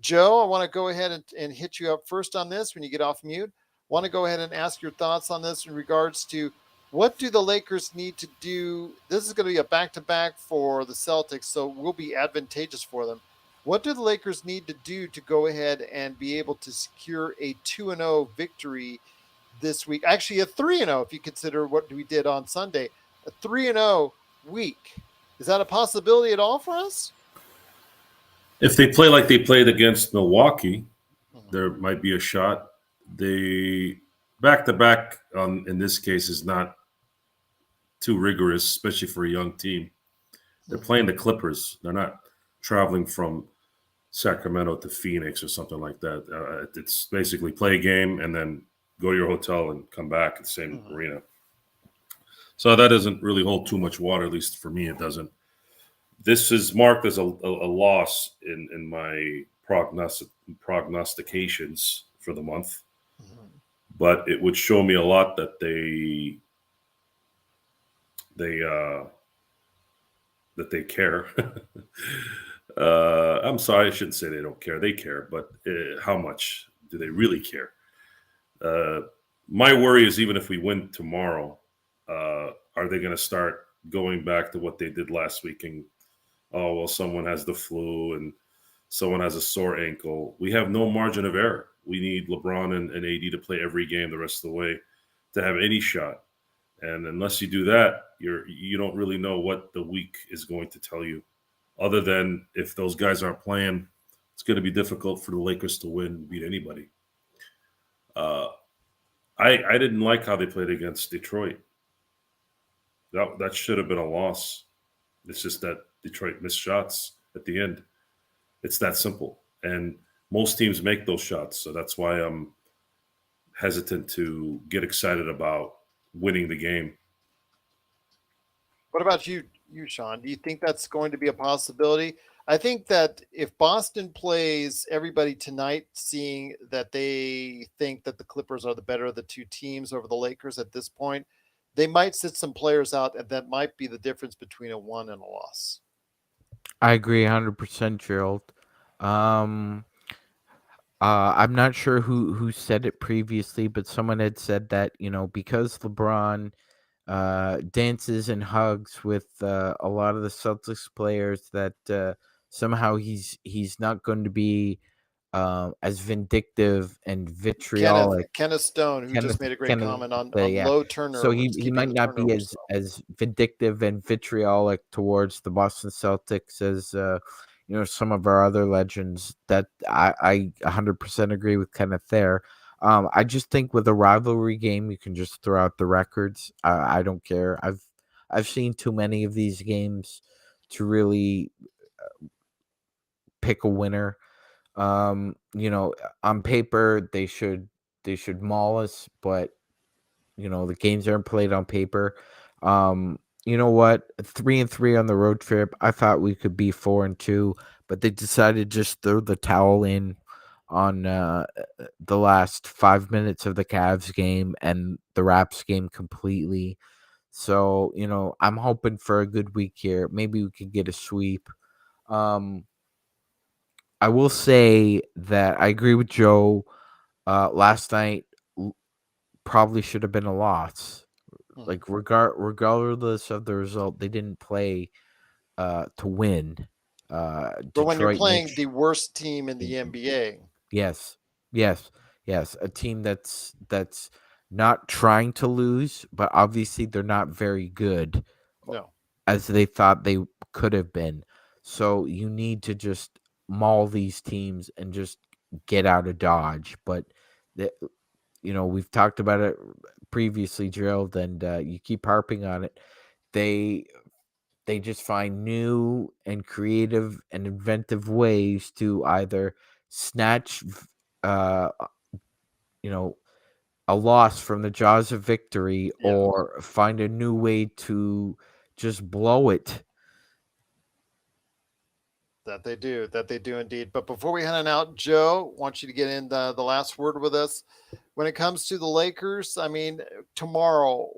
Joe, I want to go ahead and hit you up first on this when you get off mute. Want to go ahead and ask your thoughts on this in regards to what do the Lakers need to do? This is going to be a back-to-back for the Celtics, so it will be advantageous for them. What do the Lakers need to do to go ahead and be able to secure a 2-0 victory this week? Actually, a 3-0 if you consider what we did on Sunday. A 3-0 week. Is that a possibility at all for us? If they play like they played against Milwaukee, there Mm-hmm. might be a shot. The back to back in this case is not too rigorous, especially for a young team. They're Mm-hmm. playing the Clippers. They're not traveling from Sacramento to Phoenix or something like that. It's basically play a game and then go to your hotel and come back at the same Mm-hmm. arena. So that doesn't really hold too much water, at least for me, it doesn't. This is marked as a loss in my prognostications for the month, Mm-hmm. but it would show me a lot that they care. I'm sorry, I shouldn't say they don't care. They care, but how much do they really care? Uh, my worry is even if we win tomorrow, are they going to start going back to what they did last week? And oh well, someone has the flu and someone has a sore ankle. We have no margin of error. We need LeBron and AD to play every game the rest of the way to have any shot. And unless you do that, you don't really know what the week is going to tell you. Other than if those guys aren't playing, it's going to be difficult for the Lakers to beat anybody. Uh, I didn't like how they played against Detroit. That should have been a loss. It's just that Detroit missed shots at the end. It's that simple. And most teams make those shots. So that's why I'm hesitant to get excited about winning the game. What about Sean? Do you think that's going to be a possibility? I think that if Boston plays everybody tonight, seeing that they think that the Clippers are the better of the two teams over the Lakers at this point, they might sit some players out, and that might be the difference between a win and a loss. I agree 100%, Gerald. Um, I'm not sure who said it previously, but someone had said that, because LeBron dances and hugs with a lot of the Celtics players, that somehow he's not going to be as vindictive and vitriolic. Kenneth Stone, who just made a great comment on Yeah. Low Turner, So which is he keeping might the not be turnovers low. as vindictive and vitriolic towards the Boston Celtics as some of our other legends. That I 100% agree with Kenneth there. I just think with a rivalry game, you can just throw out the records. I don't care. I've seen too many of these games to really pick a winner. On paper they should maul us, but the games aren't played on paper. You know what? 3-3 on the road trip. I thought we could be 4-2, but they decided to just throw the towel in on the last 5 minutes of the Cavs game and the Raps game completely. So, I'm hoping for a good week here. Maybe we could get a sweep. I will say that I agree with Joe. Last night probably should have been a loss. Like regardless of the result, they didn't play to win. But when you're playing the worst team in the NBA, yes, a team that's not trying to lose, but obviously they're not very good. No, as they thought they could have been. So you need to just maul these teams and just get out of Dodge. But we've talked about it previously, Gerald, and you keep harping on it. They just find new and creative and inventive ways to either snatch, a loss from the jaws of victory, or find a new way to just blow it. That they do indeed. But before we head on out, Joe, I want you to get in the last word with us. When it comes to the Lakers, I mean, tomorrow,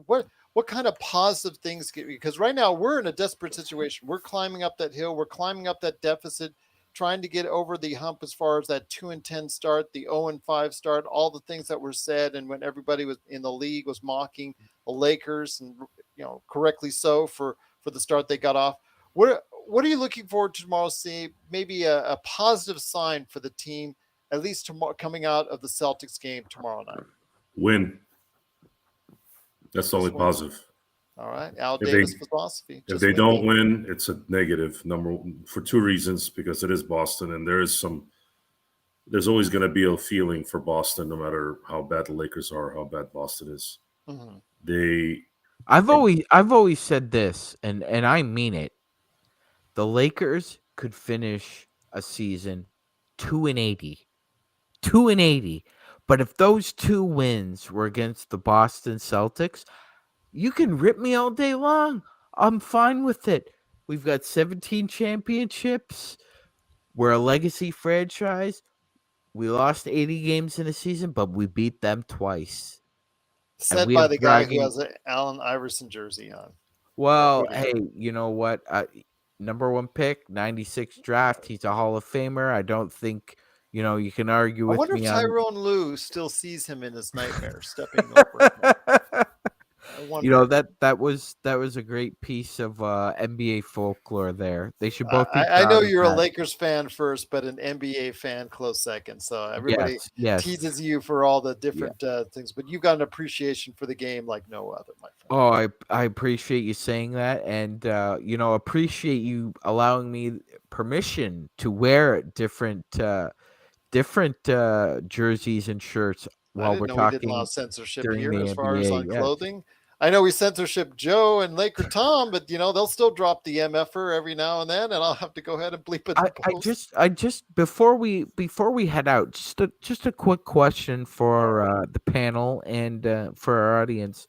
what kind of positive things because right now we're in a desperate situation. We're climbing up that hill, we're climbing up that deficit, trying to get over the hump as far as that 2-10 start, the 0-5 start, all the things that were said, and when everybody was in the league was mocking the Lakers, and correctly so for the start they got off. What are you looking forward to tomorrow? See maybe a positive sign for the team, at least tomorrow, coming out of the Celtics game tomorrow night. Win. That's the only positive. All right, Al Davis philosophy. If they don't win, it's a negative number for two reasons. Because it is Boston, and there's always going to be a feeling for Boston, no matter how bad the Lakers are, how bad Boston is. Mm-hmm. I've always said this, and I mean it. The Lakers could finish a season 2-80. 2-80. But if those 2 wins were against the Boston Celtics, you can rip me all day long. I'm fine with it. We've got 17 championships. We're a legacy franchise. We lost 80 games in a season, but we beat them twice. Said by the guy who has an Allen Iverson jersey on. Well, hey, you know what? Number 1 pick, 96 draft. He's a Hall of Famer. I don't think, you can argue with me. I wonder if Tyrone Lue still sees him in his nightmare stepping over him. I You wonder. know, that was a great piece of NBA folklore there. They should both be I know proud of you're a that. Lakers fan first, but an NBA fan close second. So everybody Yes, yes. teases you for all the Yeah. different things, but you've got an appreciation for the game like no other, my friend. Oh, I appreciate you saying that, and appreciate you allowing me permission to wear different jerseys and shirts I while didn't we're know we didn't allow talking censorship during here the as far as NBA. on Yes. clothing. I know we censorship Joe and Laker Tom, but they'll still drop the MFer every now and then, and I'll have to go ahead and bleep it in I post. just I just before we head out, just a quick question All for right. the panel and for our audience.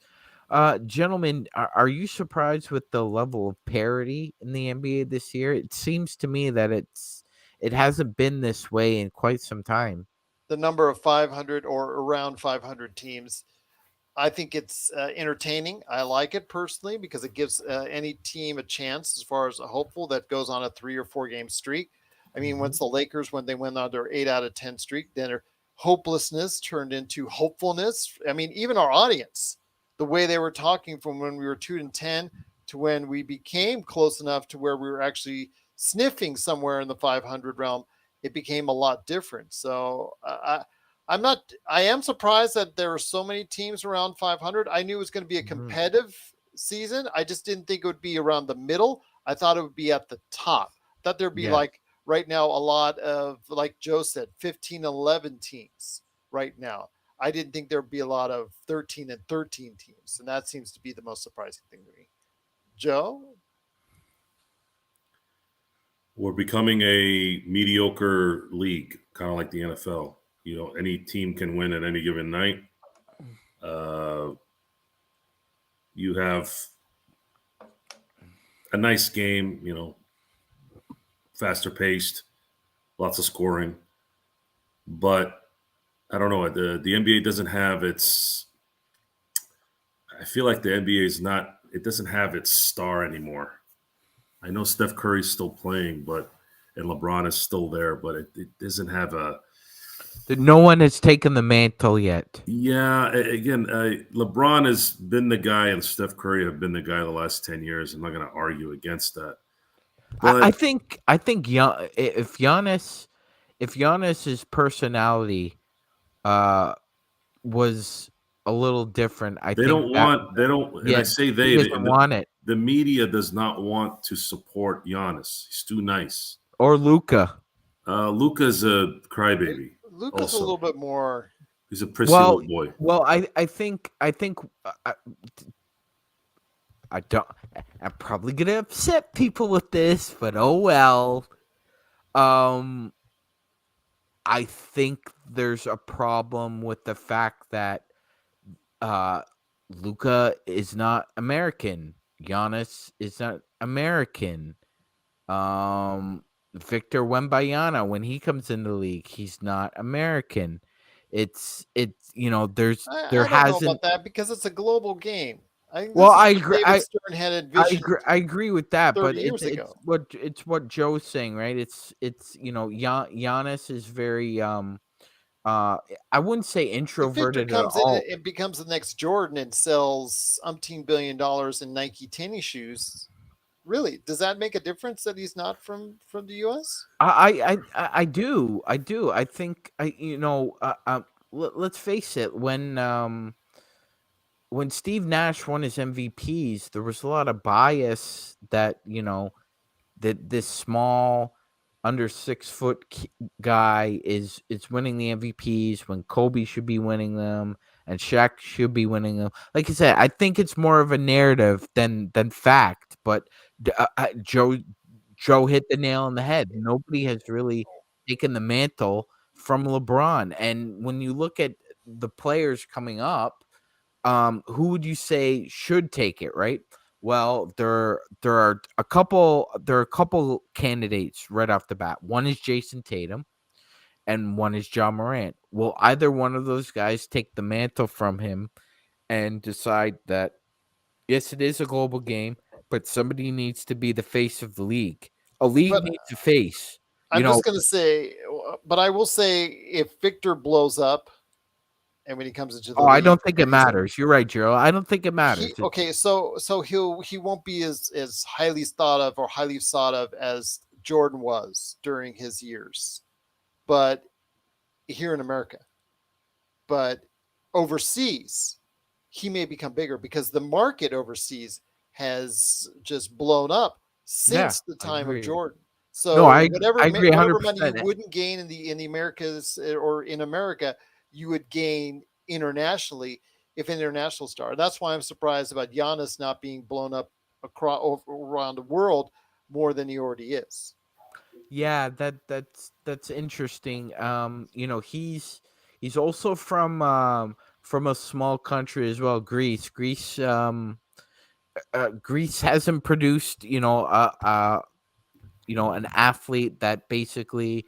Gentlemen, are you surprised with the level of parity in the NBA this year? It seems to me that it hasn't been this way in quite some time. The number of 500 or around 500 teams, I think it's entertaining. I like it personally because it gives any team a chance as far as a hopeful that goes on a 3 or 4 game streak. I mean, Mhm. once the Lakers, when they went on their 8 out of 10 streak, then their hopelessness turned into hopefulness. I mean, even our audience, the way they were talking from when we were 2 and 10 to when we became close enough to where we were actually sniffing somewhere in the 500 realm, it became a lot different. So I'm not. I am surprised that there are so many teams around 500. I knew it was going to be a Mhm. competitive season. I just didn't think it would be around the middle. I thought it would be at the top. I thought there'd be Yeah. like right now a lot of, like Joe said, 15, 11 teams right now. I didn't think there'd be a lot of 13 and 13 teams, and that seems to be the most surprising thing to me. Joe, We're becoming a mediocre league, kind of like the NFL. Any team can win at any given night. Uh, you have a nice game, faster paced, lots of scoring, but I don't know. The NBA doesn't have its. I feel like the NBA is not. It doesn't have its star anymore. I know Steph Curry's still playing, and LeBron is still there, but it doesn't have a. No one has taken the mantle yet. Yeah, again, LeBron has been the guy, and Steph Curry have been the guy the last 10 years. I'm not going to argue against that, I but think if Giannis's personality uh was a little different, I they think don't that want. They don't, and yeah, I say he they. doesn't want it. The media does not want to support Giannis. He's too nice. Or Luca. Luca's a crybaby. Luca's a Also, little bit more. he's a prissy Well, little boy. I think I don't. I'm probably gonna upset people with this, but oh well. Um, I think there's a problem with the fact that uh, Luca is not American. Giannis is not American. Um, Victor Wembanyama, when he comes in the league, he's not American. There I don't know hasn't. about that because it's a global game. I think Well, this is I what agree. David Stern had envisioned I agree with that, but 30 years ago. it's what Joe's saying, right? Giannis is very uh I wouldn't say If Victor introverted at comes in all. and becomes the next Jordan and sells $umpteen billion in Nike tennis shoes, really, does that make a difference that he's not from the U.S.? I do. I think let's face it, when Steve Nash won his MVPs, there was a lot of bias that, that this small under 6 foot guy is winning the MVPs when Kobe should be winning them and Shaq should be winning them. Like I said, I think it's more of a narrative than fact. But Joe hit the nail on the head. Nobody has really taken the mantle from LeBron. And when you look at the players coming up, who would you say should take it, right? Well, there are a couple candidates right off the bat. One is Jason Tatum and one is John Morant. Will either one of those guys take the mantle from him and decide that yes, it is a global game, but somebody needs to be the face of the league. A league But needs a face. You I'm know, just going to say, but I will say if Victor blows up, and when he comes into the Oh, I league, don't think it matters. You're right, Gerald. I don't think it matters. so he won't be as highly thought of or highly sought of as Jordan was during his years, but here in America, but overseas, he may become bigger because the market overseas has just blown up Yeah, since the I time of agree. Jordan. No, So I agree whatever money you 100%. wouldn't gain in the Americas or in America, you would gain internationally if an international star. That's why I'm surprised about Giannis not being blown up across around the world more than he already is. Yeah, that's interesting. He's also from a small country as well, Greece. Greece hasn't produced, an athlete that basically,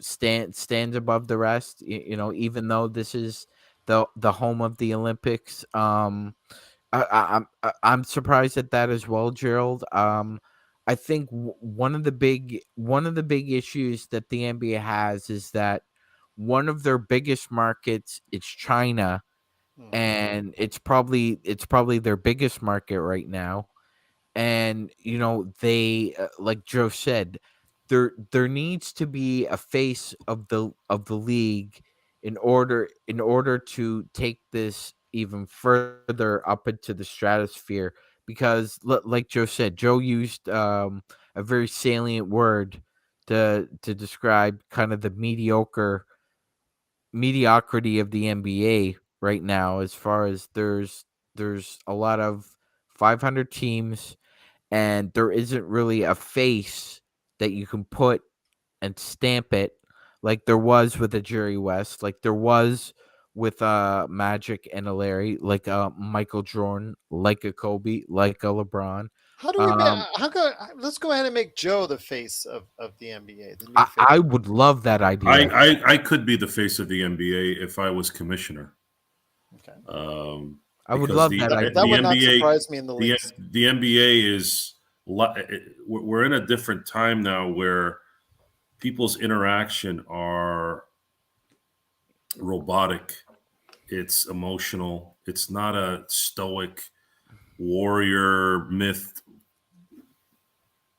stands above the rest. Even though this is the home of the Olympics. I'm surprised at that as well, Gerald. I think one of the big issues that the NBA has is that one of their biggest markets is China, Mhm. and it's probably their biggest market right now. And they, like Joe said, there needs to be a face of the league in order to take this even further up into the stratosphere, because like Joe said, Joe used a very salient word to describe kind of the mediocrity of the NBA right now, as far as there's a lot of 500 teams, and there isn't really a face that you can put and stamp it like there was with a Jerry West, like there was with Magic and a Larry, like a Michael Jordan, like a Kobe, like a LeBron. How do we make? Um, How go? Let's go ahead and make Joe the face of the NBA, the new I, face. I would love that idea. I could be the face of the NBA if I was commissioner, Okay, I would because love that that idea. would not surprise me in the the least. the NBA is we're in a different time now where people's interaction are robotic. It's emotional. It's not a stoic warrior myth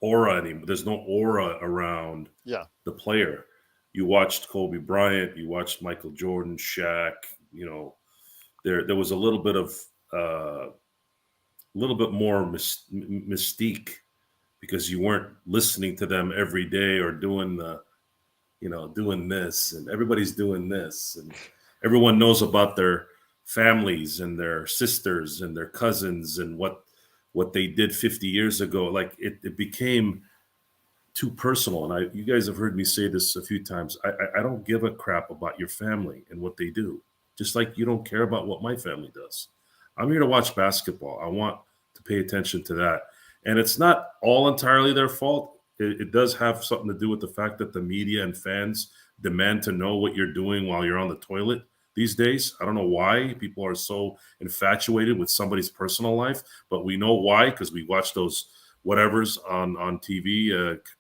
aura anymore. There's no aura around Yeah. the player. You watched Kobe Bryant, you watched Michael Jordan, Shaq. You know, there was a little bit more mystique because you weren't listening to them every day or doing doing this, and everybody's doing this, and everyone knows about their families and their sisters and their cousins and what they did 50 years ago. Like it became too personal. And you guys have heard me say this a few times. I don't give a crap about your family and what they do, just like you don't care about what my family does. I'm here to watch basketball. I want to pay attention to that. And it's not all entirely their fault. It does have something to do with the fact that the media and fans demand to know what you're doing while you're on the toilet these days. I don't know why people are so infatuated with somebody's personal life, but we know why, because we watch those whatever's on TV,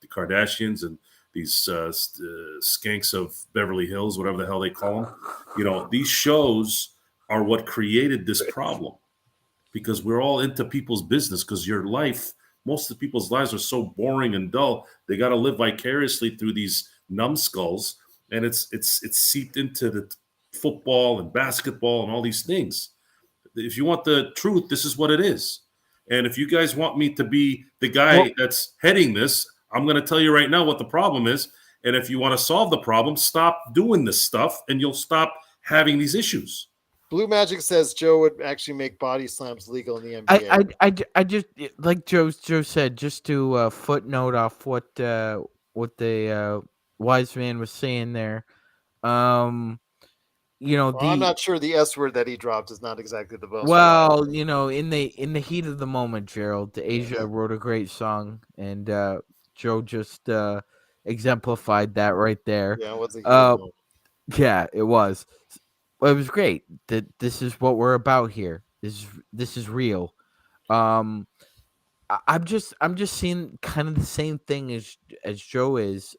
the Kardashians and these skanks of Beverly Hills, whatever the hell they call them. These shows are what created this problem, because we're all into people's business. Because most of the people's lives are so boring and dull. They got to live vicariously through these numbskulls, and it's seeped into the football and basketball and all these things. If you want the truth, this is what it is. And if you guys want me to be the Well, guy that's heading this, I'm going to tell you right now what the problem is. And if you want to solve the problem, stop doing this stuff and you'll stop having these issues. Blue Magic says Joe would actually make body slams legal in the I, NBA. I just like Joe said, just to footnote off what the wise man was saying there. Um, Well, I'm the not sure the S word that he dropped is not exactly the most wise. well, in the heat of the moment, Gerald, Asia Yes. wrote a great song, and Joe just exemplified that right there. Yeah, it was a heat of the Uh, moment. yeah, it was. Well, it was great. That this is what we're about here. This is real. Um, I'm just seeing kind of the same thing as Joe is.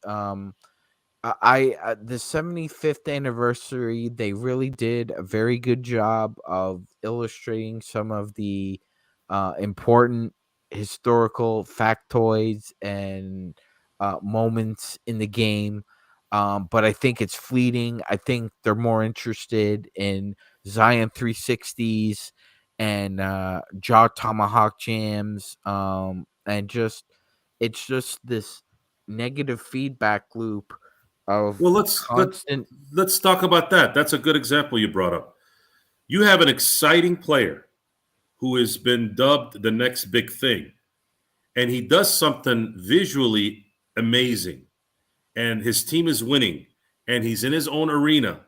The 75th anniversary, they really did a very good job of illustrating some of the important historical factoids and moments in the game. But I think it's fleeting. I think they're more interested in Zion 360s and jaw tomahawk jams, and just it's just this negative feedback loop of Well, constant. let's talk about that. That's a good example you brought up. You have an exciting player who has been dubbed the next big thing, and he does something visually amazing, and his team is winning, and he's in his own arena.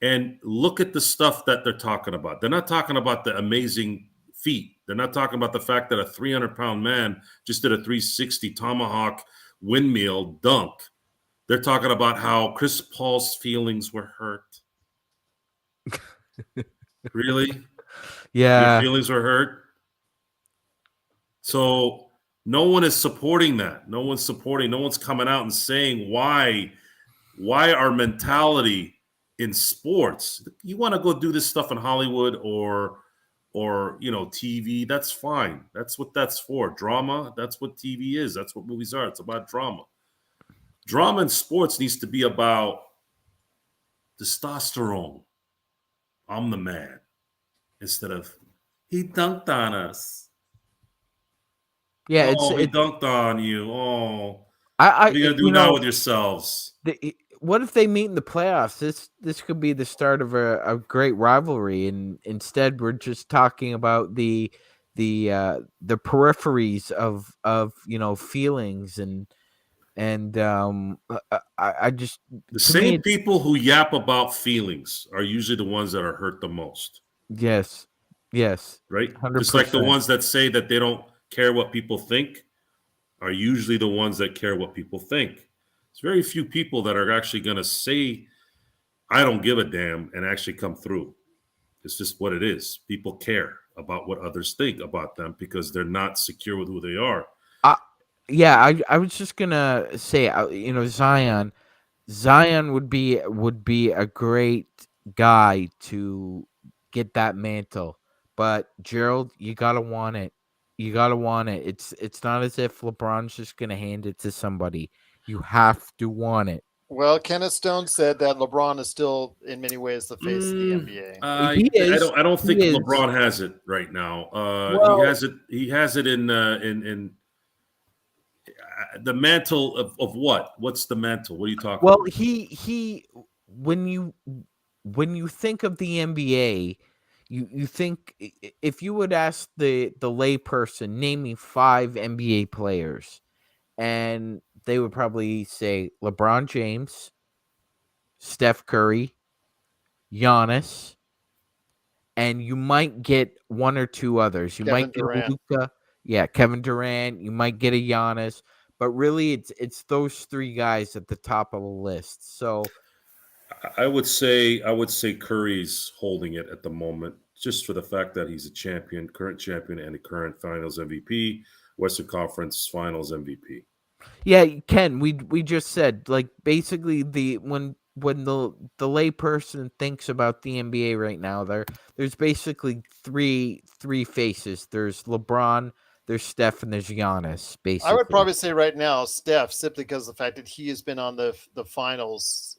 And look at the stuff that they're talking about. They're not talking about the amazing feat. They're not talking about the fact that a 300-pound man just did a 360 tomahawk windmill dunk. They're talking about how Chris Paul's feelings were hurt. Really? Your Yeah. feelings were hurt? So no one is supporting that. No one's coming out and saying why our mentality in sports. You want to go do this stuff in Hollywood or TV, that's fine. That's what that's for. Drama, that's what TV is. That's what movies are. It's about drama. Drama in sports needs to be about testosterone. I'm the man. Instead of he dunked on us. Yeah, Oh, he dunked on you. Oh, I what are you gonna do now with yourselves? what if they meet in the playoffs? This could be the start of a great rivalry, and instead we're just talking about the peripheries of feelings and I just, The to me, same people who yap about feelings are usually the ones that are hurt the most, yes, right? Just like the 100%. ones that say that they don't care what people think are usually the ones that care what people think. It's very few people that are actually going to say, I don't give a damn, and actually come through. It's just what it is. People care about what others think about them because they're not secure with who they are. I Yeah, I was just gonna say, Zion would be a great guy to get that mantle, but Gerald, you gotta want it. You gotta want it. It's not as if LeBron's just gonna hand it to somebody. You have to want it. Well, Kenneth Stone said that LeBron is still, in many ways, the face of the NBA. He is. I don't He think is. LeBron has it right now. He Well, has it. He has it in the mantle of what? What's the mantle? What are you talking well, about? he when you think of the NBA, you think, if you would ask the layperson, name me 5 NBA players, and they would probably say LeBron James, Steph Curry, Giannis, and you might get one or two others. You Kevin might get a Durant. Luka, yeah, Kevin Durant. You might get a Giannis, but really, it's those 3 guys at the top of the list. So I would say Curry's holding it at the moment, just for the fact that he's a champion, current champion, and a current Finals MVP, Western Conference Finals MVP. yeah, Ken, we just said, like, basically, when the layperson thinks about the NBA right now, there's basically three faces. There's LeBron, there's Steph, and there's Giannis. I would Basically, probably say right now Steph, simply because of the fact that he has been on the finals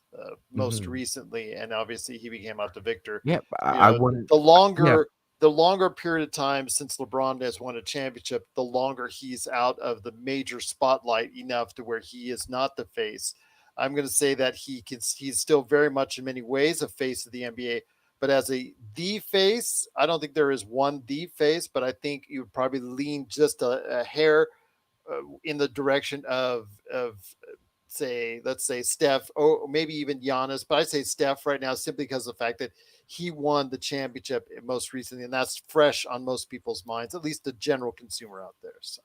most hmm recently, and obviously he became out the victor. yeah, You I know, wouldn't. the Yeah, longer period of time since LeBron has won a championship, the longer he's out of the major spotlight enough to where he is not the face. I'm going to say that he's still very much in many ways a face of the NBA, but as the face, I don't think there is one the face, but I think you would probably lean just a hair in the direction of say, let's say Steph, or maybe even Giannis, but I say Steph right now simply because of the fact that he won the championship most recently, and that's fresh on most people's minds, at least the general consumer out there. So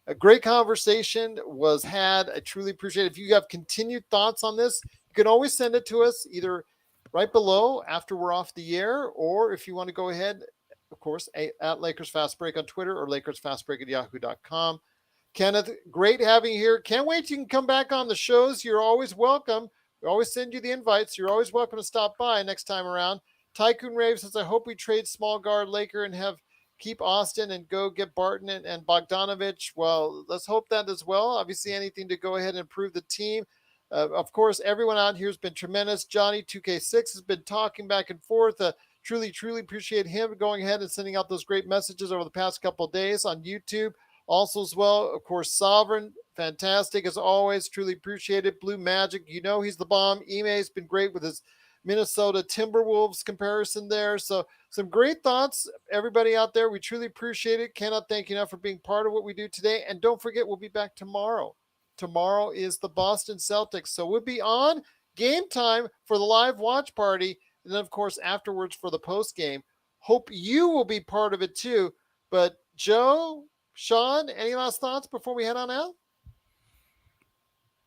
a great conversation was had. I truly appreciate it. If you have continued thoughts on this, you can always send it to us either right below after we're off the air, or if you want to go ahead, of course, at Lakers Fast Break on Twitter or Lakers Fast Break at yahoo.com. Kenneth, great having you here. Can't wait you can come back on the shows. You're always welcome. We always send you the invites. You're always welcome to stop by next time around. Tycoon Rave says, I hope we trade small guard Laker and have keep Austin and go get Barton and Bogdanovich. Well, let's hope that as well. Obviously, anything to go ahead and improve the team. Of course, everyone out here has been tremendous. Johnny 2K6 has been talking back and forth. Truly appreciate him going ahead and sending out those great messages over the past couple of days on YouTube. Also, as well, of course, Sovereign, fantastic as always. Truly appreciate it. Blue Magic, you know he's the bomb. Ime's been great with his Minnesota Timberwolves comparison there. So some great thoughts, everybody out there. We truly appreciate it. Cannot thank you enough for being part of what we do today. And don't forget, we'll be back tomorrow. Tomorrow is the Boston Celtics. So we'll be on game time for the live watch party. And then, of course, afterwards for the post game. Hope you will be part of it too. But Joe, Sean, any last thoughts before we head on out?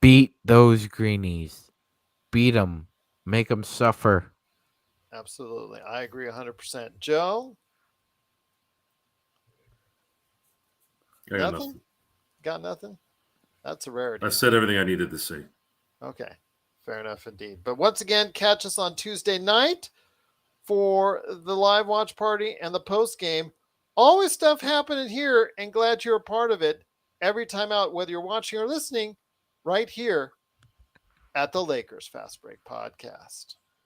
Beat those greenies. Beat them. Make them suffer. Absolutely. I agree 100%. Joe? I got Nothing? Got nothing? That's a rarity. I said everything I needed to say. Okay. Fair enough indeed. But once again, catch us on Tuesday night for the live watch party and the post game. Always stuff happening here, and glad you're a part of it every time out, whether you're watching or listening, right here at the Lakers Fast Break Podcast.